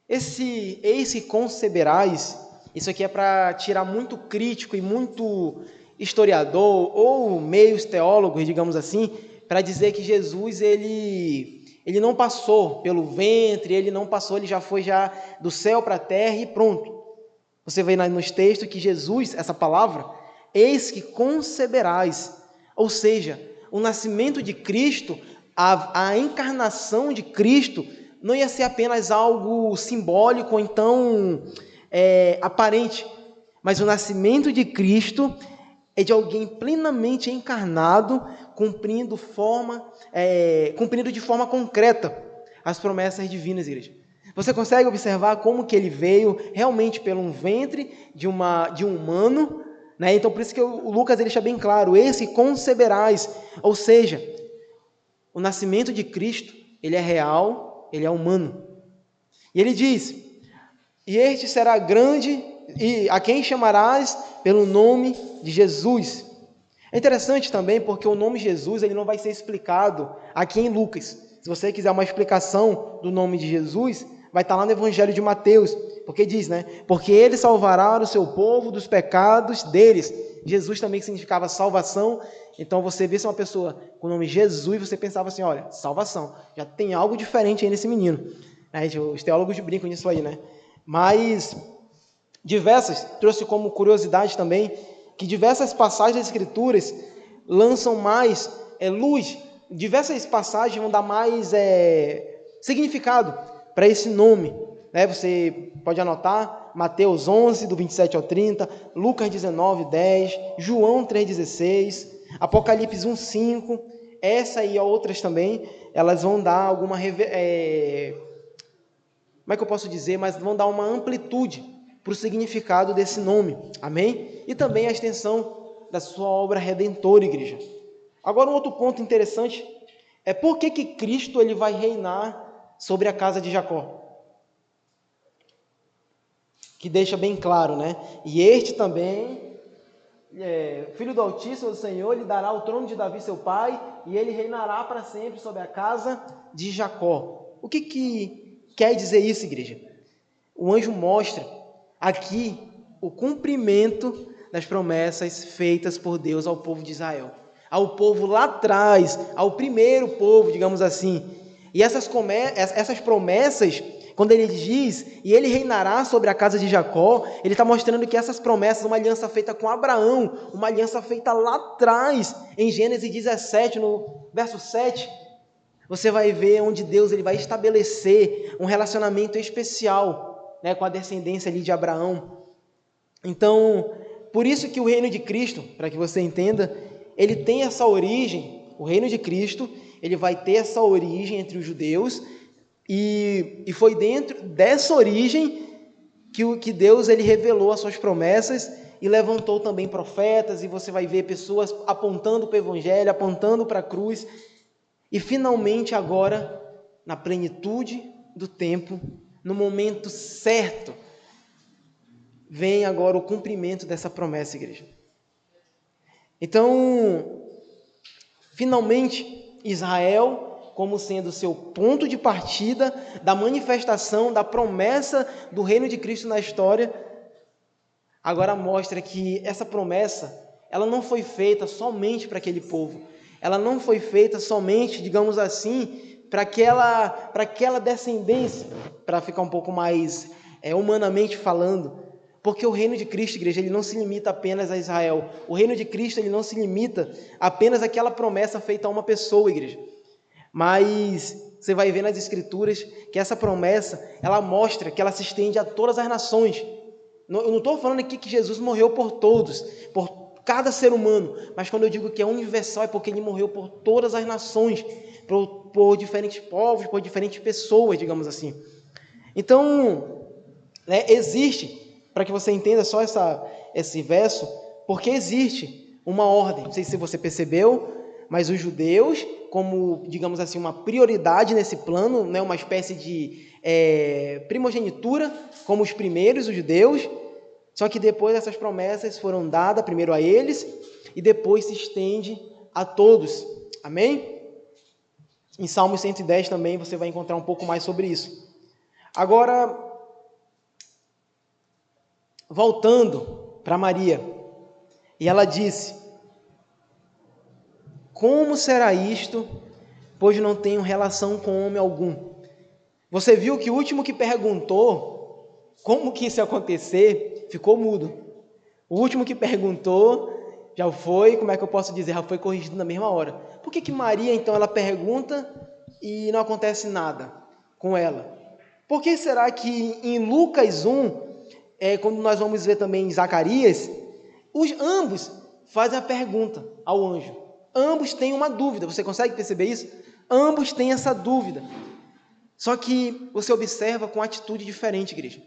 Esse eis que conceberás, isso aqui é para tirar muito crítico e muito historiador, ou meios teólogos, digamos assim, para dizer que Jesus, ele não passou pelo ventre, ele já foi do céu para a terra e pronto. Você vê nos textos que Jesus, essa palavra, eis que conceberás, ou seja, o nascimento de Cristo, a encarnação de Cristo, não ia ser apenas algo simbólico ou então aparente, mas o nascimento de Cristo é de alguém plenamente encarnado, cumprindo de forma concreta as promessas divinas, igreja. Você consegue observar como que ele veio realmente pelo um ventre de um humano, né? Então, por isso que o Lucas deixa bem claro, esse conceberás, ou seja, o nascimento de Cristo, ele é real, ele é humano. E ele diz: e este será grande, e a quem chamarás pelo nome de Jesus. É interessante também porque o nome Jesus ele não vai ser explicado aqui em Lucas. Se você quiser uma explicação do nome de Jesus, vai estar lá no Evangelho de Mateus, porque diz, né? Porque ele salvará o seu povo dos pecados deles. Jesus também significava salvação. Então você vê se uma pessoa com o nome Jesus, você pensava assim, olha, salvação, já tem algo diferente aí nesse menino. Os teólogos brincam nisso aí, né? Mas trouxe como curiosidade também, que diversas passagens das Escrituras lançam mais luz, diversas passagens vão dar mais significado para esse nome. Né? Você pode anotar, Mateus 11, do 27 ao 30, Lucas 19, 10, João 3,16, Apocalipse 1, 5, essa e outras também, elas vão dar alguma... como é que eu posso dizer? Mas vão dar uma amplitude para o significado desse nome, amém? E também a extensão da sua obra redentora, igreja. Agora, um outro ponto interessante é por que Cristo ele vai reinar sobre a casa de Jacó. Que deixa bem claro, né? E este também, filho do Altíssimo do Senhor, lhe dará o trono de Davi, seu pai, e ele reinará para sempre sobre a casa de Jacó. O que quer dizer isso, igreja? O anjo mostra aqui o cumprimento das promessas feitas por Deus ao povo de Israel, ao povo lá atrás, ao primeiro povo, digamos assim. E essas promessas, quando ele diz, e ele reinará sobre a casa de Jacó, ele está mostrando que essas promessas, uma aliança feita com Abraão, uma aliança feita lá atrás, em Gênesis 17, no verso 7, Você vai ver onde Deus ele vai estabelecer um relacionamento especial, né, com a descendência ali de Abraão. Então, por isso que o reino de Cristo, para que você entenda, ele tem essa origem, o reino de Cristo, ele vai ter essa origem entre os judeus, e foi dentro dessa origem que Deus ele revelou as suas promessas e levantou também profetas, e você vai ver pessoas apontando para o evangelho, apontando para a cruz, e finalmente agora, na plenitude do tempo, no momento certo, vem agora o cumprimento dessa promessa, igreja. Então, finalmente, Israel, como sendo o seu ponto de partida da manifestação, da promessa do reino de Cristo na história, agora mostra que essa promessa, ela não foi feita somente para aquele povo, ela não foi feita somente, digamos assim, para aquela descendência, para ficar um pouco mais humanamente falando, porque o reino de Cristo, igreja, ele não se limita apenas a Israel. O reino de Cristo, ele não se limita apenas àquela promessa feita a uma pessoa, igreja. Mas você vai ver nas Escrituras que essa promessa, ela mostra que ela se estende a todas as nações. Eu não estou falando aqui que Jesus morreu por todos, por cada ser humano, mas quando eu digo que é universal, é porque ele morreu por todas as nações, por diferentes povos, por diferentes pessoas, digamos assim. Então, existe, para que você entenda só esse verso, porque existe uma ordem, não sei se você percebeu, mas os judeus, como, digamos assim, uma prioridade nesse plano, né, uma espécie de primogenitura, como os primeiros, os judeus, só que depois essas promessas foram dadas primeiro a eles e depois se estende a todos. Amém? Em Salmo 110 também você vai encontrar um pouco mais sobre isso. Agora, voltando para Maria, e ela disse: como será isto, pois não tenho relação com homem algum? Você viu que o último que perguntou como que isso ia acontecer, ficou mudo. O último que perguntou, já foi, como é que eu posso dizer, já foi corrigido na mesma hora. Por que Maria, então, ela pergunta e não acontece nada com ela? Por que será que em Lucas 1, quando nós vamos ver também em Zacarias, ambos fazem a pergunta ao anjo. Ambos têm uma dúvida, você consegue perceber isso? Ambos têm essa dúvida. Só que você observa com atitude diferente, igreja.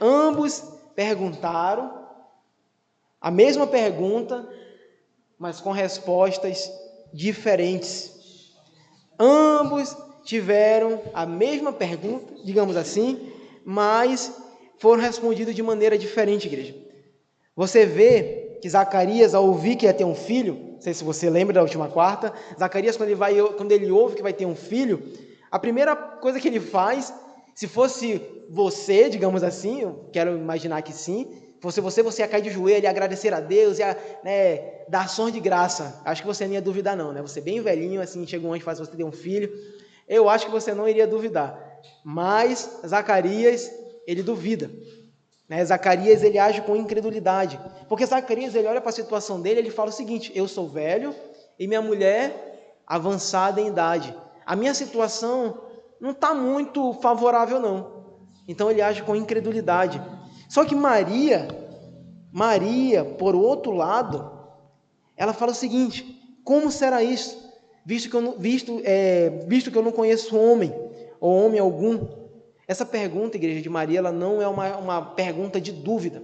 Ambos perguntaram a mesma pergunta, mas com respostas diferentes. Ambos tiveram a mesma pergunta, digamos assim, mas foram respondidos de maneira diferente, igreja. Você vê que Zacarias, ao ouvir que ia ter um filho, não sei se você lembra da última quarta, Zacarias, quando ele ouve que vai ter um filho, a primeira coisa que ele faz, se fosse você, digamos assim, eu quero imaginar que sim, fosse você ia cair de joelho, ia agradecer a Deus, ia dar ações de graça. Acho que você não ia duvidar não, né? Você bem velhinho, assim, chega um anjo e faz você ter um filho, eu acho que você não iria duvidar. Mas Zacarias, ele duvida. Zacarias, ele age com incredulidade, porque Zacarias, ele olha para a situação dele, ele fala o seguinte: eu sou velho e minha mulher avançada em idade, a minha situação não está muito favorável não, então ele age com incredulidade. Só que Maria, por outro lado, ela fala o seguinte: como será isso, visto que eu não conheço homem, ou homem algum? Essa pergunta, igreja, de Maria, ela não é uma pergunta de dúvida.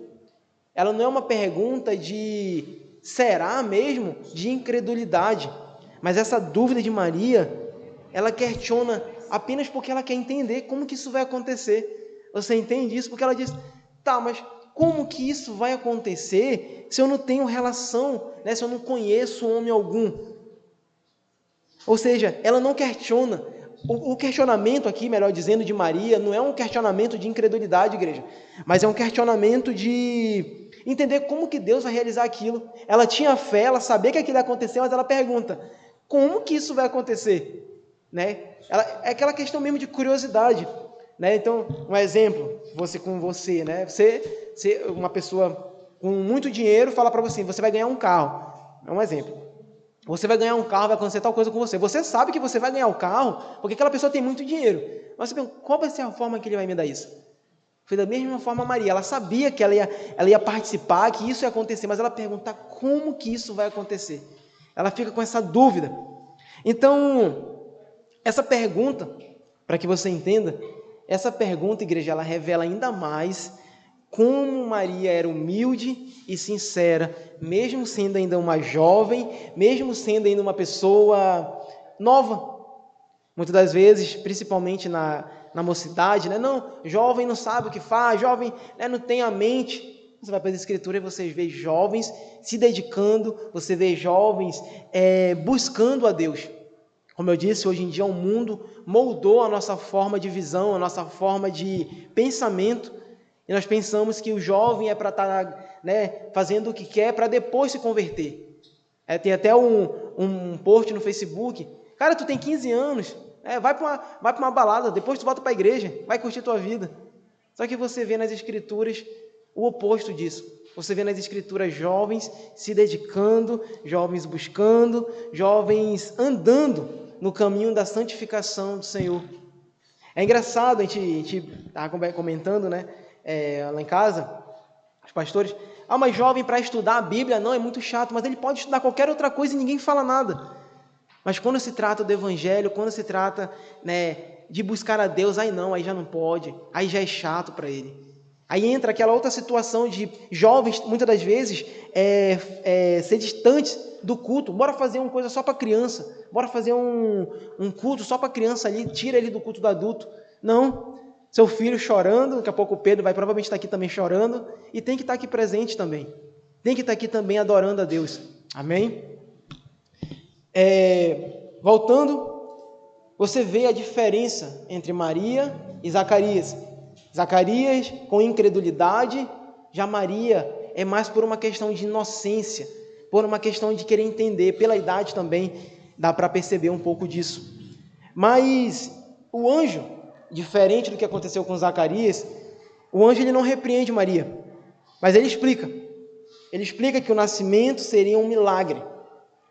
Ela não é uma pergunta de será mesmo, de incredulidade. Mas essa dúvida de Maria, ela questiona apenas porque ela quer entender como que isso vai acontecer. Você entende isso? Porque ela diz: tá, mas como que isso vai acontecer se eu não tenho relação, se eu não conheço homem algum? Ou seja, ela não questiona. O questionamento aqui, melhor dizendo, de Maria, não é um questionamento de incredulidade, igreja, mas é um questionamento de entender como que Deus vai realizar aquilo. Ela tinha fé, ela sabia que aquilo ia acontecer, mas ela pergunta: como que isso vai acontecer? É aquela questão mesmo de curiosidade. Então, um exemplo, você, uma pessoa com muito dinheiro fala para você: você vai ganhar um carro. É um exemplo. Você vai ganhar um carro, vai acontecer tal coisa com você. Você sabe que você vai ganhar o carro porque aquela pessoa tem muito dinheiro. Mas você pensa, qual vai ser a forma que ele vai me dar isso? Foi da mesma forma a Maria. Ela sabia que ela ia participar, que isso ia acontecer, mas ela pergunta como que isso vai acontecer. Ela fica com essa dúvida. Então, essa pergunta, para que você entenda, essa pergunta, igreja, ela revela ainda mais como Maria era humilde e sincera, mesmo sendo ainda uma jovem, mesmo sendo ainda uma pessoa nova. Muitas das vezes, principalmente na mocidade, né? Não, jovem não sabe o que faz, jovem, né, não tem a mente. Você vai para as Escrituras e você vê jovens se dedicando, você vê jovens buscando a Deus. Como eu disse, hoje em dia o mundo moldou a nossa forma de visão, a nossa forma de pensamento, e nós pensamos que o jovem é para estar, né, fazendo o que quer para depois se converter. Tem até um post no Facebook, cara, tu tem 15 anos, vai para uma balada, depois tu volta para a igreja, vai curtir tua vida. Só que você vê nas Escrituras o oposto disso. Você vê nas Escrituras jovens se dedicando, jovens buscando, jovens andando no caminho da santificação do Senhor. É engraçado, a gente estava comentando, né, lá em casa, os pastores, mas jovem para estudar a Bíblia, não, é muito chato, mas ele pode estudar qualquer outra coisa e ninguém fala nada. Mas quando se trata do Evangelho, quando se trata, né, de buscar a Deus, aí já não pode, aí já é chato para ele. Aí entra aquela outra situação de jovens, muitas das vezes, ser distantes do culto. Bora fazer uma coisa só para criança, bora fazer um culto só para criança ali, tira ele do culto do adulto. Não, seu filho chorando, daqui a pouco o Pedro vai provavelmente estar aqui também chorando, e tem que estar aqui presente também. Tem que estar aqui também adorando a Deus. Amém? Voltando, você vê a diferença entre Maria e Zacarias. Zacarias com incredulidade, já Maria é mais por uma questão de inocência, por uma questão de querer entender, pela idade também dá para perceber um pouco disso. Mas o anjo, diferente do que aconteceu com Zacarias, o anjo ele não repreende Maria, mas ele explica que o nascimento seria um milagre.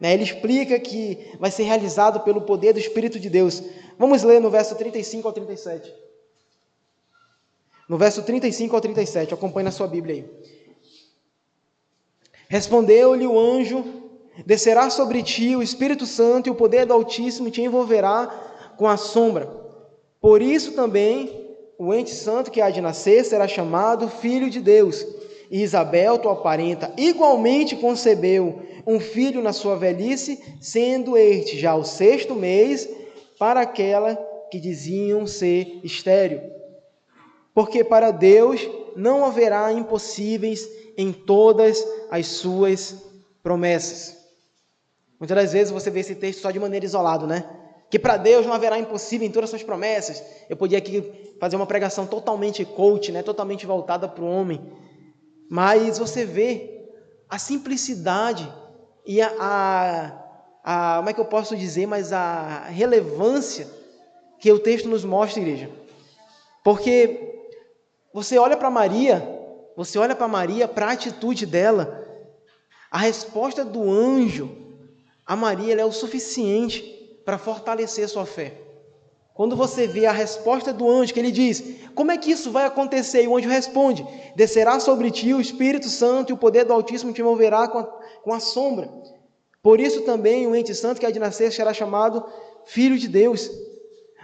Ele explica que vai ser realizado pelo poder do Espírito de Deus. Vamos ler no verso 35 ao 37. No verso 35 ao 37, acompanhe na sua Bíblia aí. Respondeu-lhe o anjo: descerá sobre ti o Espírito Santo e o poder do Altíssimo te envolverá com a sombra. Por isso também o ente santo que há de nascer será chamado Filho de Deus. E Isabel, tua parenta, igualmente concebeu um filho na sua velhice, sendo este já o 6º mês para aquela que diziam ser estéril. Porque para Deus não haverá impossíveis em todas as suas promessas. Muitas das vezes você vê esse texto só de maneira isolada, né? Que para Deus não haverá impossível em todas as suas promessas. Eu podia aqui fazer uma pregação totalmente coach, né? Totalmente voltada para o homem. Mas você vê a simplicidade e como é que eu posso dizer, mas a relevância que o texto nos mostra, igreja. Porque você olha para Maria, para a atitude dela, a resposta do anjo a Maria ela é o suficiente para fortalecer sua fé. Quando você vê a resposta do anjo, que ele diz, como é que isso vai acontecer? E o anjo responde, descerá sobre ti o Espírito Santo e o poder do Altíssimo te envolverá com a sombra. Por isso também o ente santo que há de nascer será chamado Filho de Deus.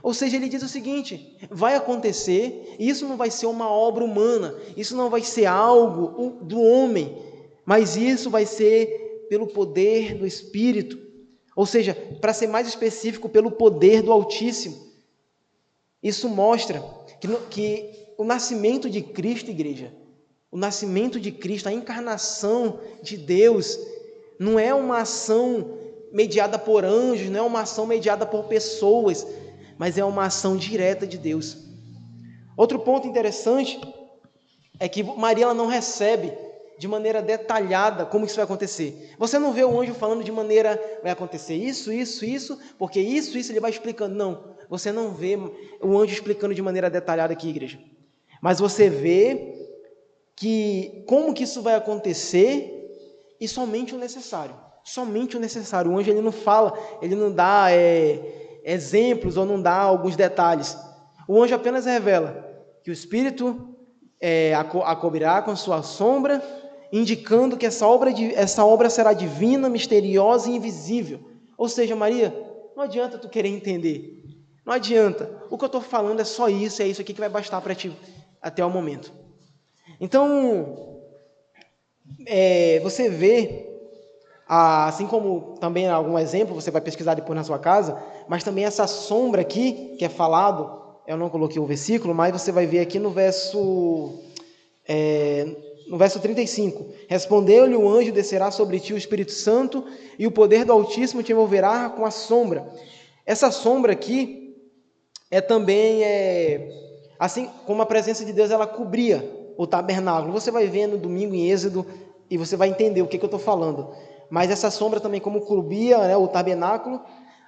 Ou seja, ele diz o seguinte, vai acontecer, e isso não vai ser uma obra humana, isso não vai ser algo do homem, mas isso vai ser pelo poder do Espírito. Ou seja, para ser mais específico, pelo poder do Altíssimo. Isso mostra que o nascimento de Cristo, igreja, o nascimento de Cristo, a encarnação de Deus, não é uma ação mediada por anjos, não é uma ação mediada por pessoas, mas é uma ação direta de Deus. Outro ponto interessante é que Maria ela não recebe de maneira detalhada como isso vai acontecer. Você não vê o anjo falando de maneira, vai acontecer isso, porque isso ele vai explicando. Não, você não vê o anjo explicando de maneira detalhada aqui, igreja. Mas você vê que como que isso vai acontecer e somente o necessário. Somente o necessário. O anjo ele não fala, ele não dá exemplos ou não dá alguns detalhes. O anjo apenas revela que o Espírito a cobrirá com sua sombra, indicando que essa obra será divina, misteriosa e invisível. Ou seja, Maria, não adianta tu querer entender. Não adianta. O que eu estou falando é só isso, é isso aqui que vai bastar para ti até o momento. Então, você vê, assim como também algum exemplo, você vai pesquisar depois na sua casa, mas também essa sombra aqui, que é falado, eu não coloquei o versículo, mas você vai ver aqui no verso 35. Respondeu-lhe o anjo, descerá sobre ti o Espírito Santo, e o poder do Altíssimo te envolverá com a sombra. Essa sombra aqui também assim como a presença de Deus ela cobria o tabernáculo. Você vai ver no domingo em Êxodo e você vai entender o que eu estou falando. Mas essa sombra também como cobria, né, o tabernáculo,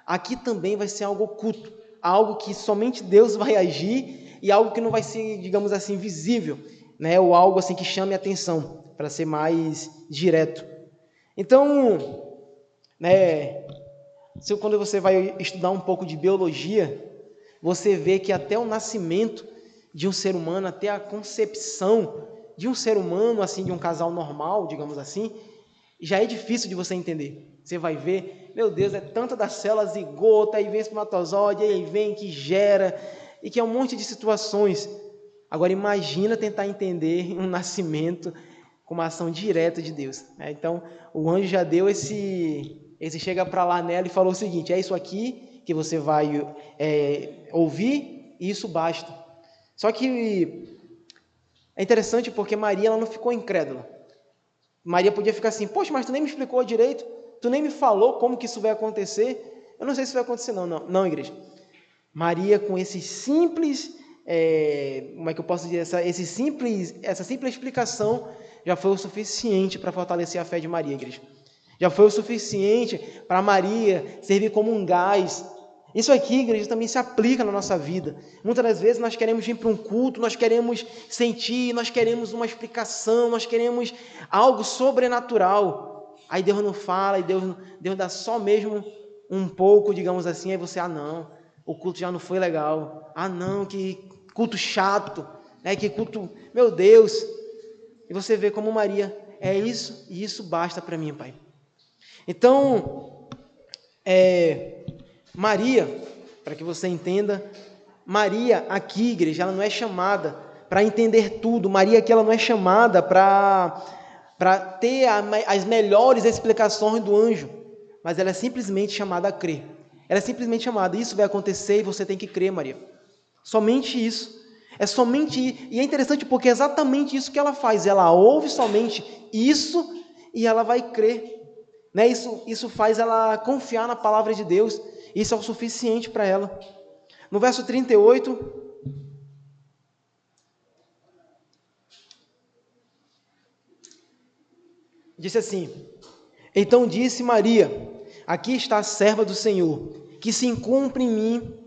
aqui também vai ser algo oculto, algo que somente Deus vai agir e algo que não vai ser, digamos assim, visível, né, ou algo assim que chame a atenção, para ser mais direto. Então, né, quando você vai estudar um pouco de biologia, você vê que até o nascimento de um ser humano, até a concepção de um ser humano, assim, de um casal normal, digamos assim, já é difícil de você entender. Você vai ver, meu Deus, é tanta das células zigota, aí vem espermatozoide, aí vem que gera, e que é um monte de situações. Agora imagina tentar entender um nascimento com uma ação direta de Deus, né? Então, o anjo já deu esse chega para lá nela e falou o seguinte: é isso aqui que você vai ouvir e isso basta. Só que é interessante porque Maria ela não ficou incrédula. Maria podia ficar assim: poxa, mas tu nem me explicou direito, tu nem me falou como que isso vai acontecer. Eu não sei se vai acontecer não, igreja. Maria, com esse simples, como é que eu posso dizer, essa simples explicação, já foi o suficiente para fortalecer a fé de Maria, igreja. Já foi o suficiente para Maria servir como um gás. Isso aqui, igreja, também se aplica na nossa vida. Muitas das vezes nós queremos ir para um culto, nós queremos sentir, nós queremos uma explicação, nós queremos algo sobrenatural. Aí Deus não fala, e Deus dá só mesmo um pouco, digamos assim, aí você, não, o culto já não foi legal. Não, que culto chato, que culto, meu Deus. E você vê como Maria, é isso, e isso basta para mim, Pai. Então, Maria, para que você entenda, Maria aqui, igreja, ela não é chamada para entender tudo. Maria aqui ela não é chamada para ter as melhores explicações do anjo, mas ela é simplesmente chamada a crer. Ela é simplesmente chamada, isso vai acontecer e você tem que crer, Maria. Somente isso. É somente, e é interessante porque é exatamente isso que ela faz. Ela ouve somente isso e ela vai crer. Né? Isso faz ela confiar na palavra de Deus. Isso é o suficiente para ela. No verso 38, disse assim: então disse Maria: aqui está a serva do Senhor, que se cumpra em mim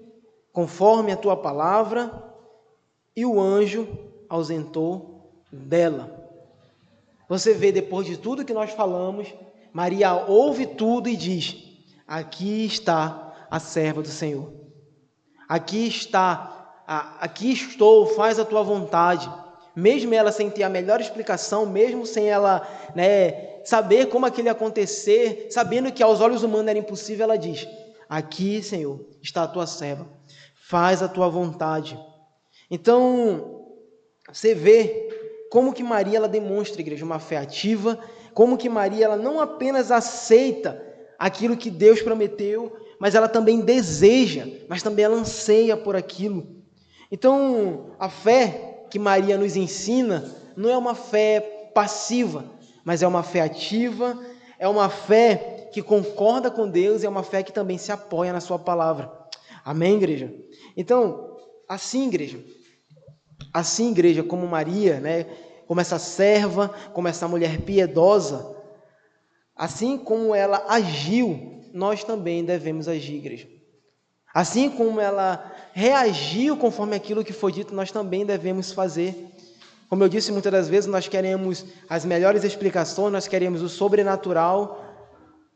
conforme a tua palavra. E o anjo ausentou dela. Você vê, depois de tudo que nós falamos, Maria ouve tudo e diz: aqui está a serva do Senhor. Aqui estou, faz a tua vontade. Mesmo ela sem ter a melhor explicação, mesmo sem ela saber como aquilo ia acontecer, sabendo que aos olhos humanos era impossível, ela diz: aqui, Senhor, está a tua serva, faz a tua vontade. Então, você vê como que Maria ela demonstra, igreja, uma fé ativa, como que Maria ela não apenas aceita aquilo que Deus prometeu, mas ela também deseja, mas também ela anseia por aquilo. Então, a fé que Maria nos ensina não é uma fé passiva, mas é uma fé ativa, é uma fé que concorda com Deus, é uma fé que também se apoia na sua palavra. Amém, igreja? Então, assim, igreja, como Maria, como essa serva, como essa mulher piedosa, assim como ela agiu, nós também devemos agir, igreja. Assim como ela reagiu conforme aquilo que foi dito, nós também devemos fazer. Como eu disse muitas das vezes, nós queremos as melhores explicações, nós queremos o sobrenatural,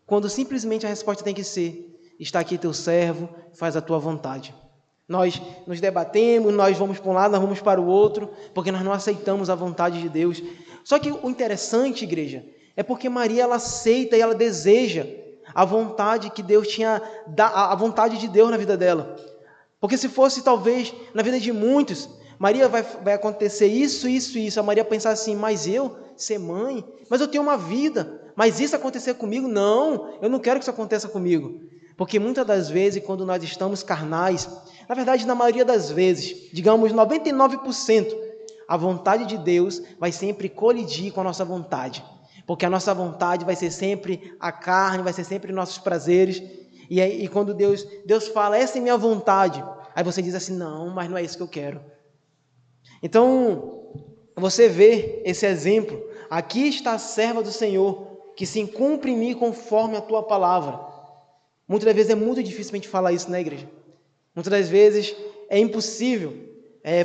quando simplesmente a resposta tem que ser: está aqui teu servo, faz a tua vontade. Nós nos debatemos, nós vamos para um lado, nós vamos para o outro, porque nós não aceitamos a vontade de Deus. Só que o interessante, igreja, é porque Maria, ela aceita e ela deseja a vontade que Deus tinha, a vontade de Deus na vida dela. Porque se fosse, talvez, na vida de muitos, Maria vai acontecer isso, isso, isso. A Maria pensar assim: mas eu ser mãe? Mas eu tenho uma vida. Mas isso acontecer comigo? Não, eu não quero que isso aconteça comigo. Porque muitas das vezes, quando nós estamos carnais, na verdade, na maioria das vezes, digamos 99%, a vontade de Deus vai sempre colidir com a nossa vontade. Porque a nossa vontade vai ser sempre a carne, vai ser sempre nossos prazeres. E quando Deus fala: essa é minha vontade, aí você diz assim: não, mas não é isso que eu quero. Então, você vê esse exemplo: aqui está a serva do Senhor, que se cumpre em mim conforme a tua palavra. Muitas das vezes é muito difícil a gente falar isso na igreja. Muitas das vezes é impossível.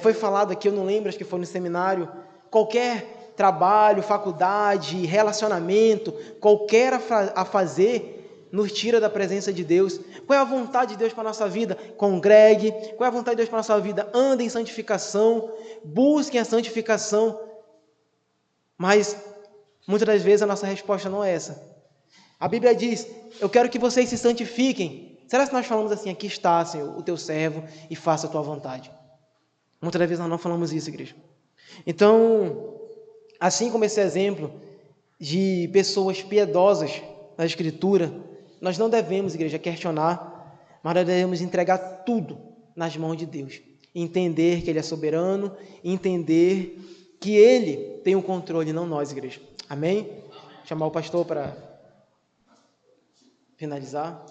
Foi falado aqui, eu não lembro, acho que foi no seminário, qualquer trabalho, faculdade, relacionamento, qualquer a fazer, nos tira da presença de Deus. Qual é a vontade de Deus para a nossa vida? Congregue. Qual é a vontade de Deus para a nossa vida? Ande em santificação, busquem a santificação. Mas, muitas das vezes, a nossa resposta não é essa. A Bíblia diz: eu quero que vocês se santifiquem. Será que nós falamos assim: aqui está, Senhor, o teu servo, e faça a tua vontade? Muitas das vezes nós não falamos isso, igreja. Então, assim como esse exemplo de pessoas piedosas na Escritura, nós não devemos, igreja, questionar, mas nós devemos entregar tudo nas mãos de Deus. Entender que Ele é soberano, entender que Ele tem o controle, não nós, igreja. Amém? Chamar o pastor para finalizar.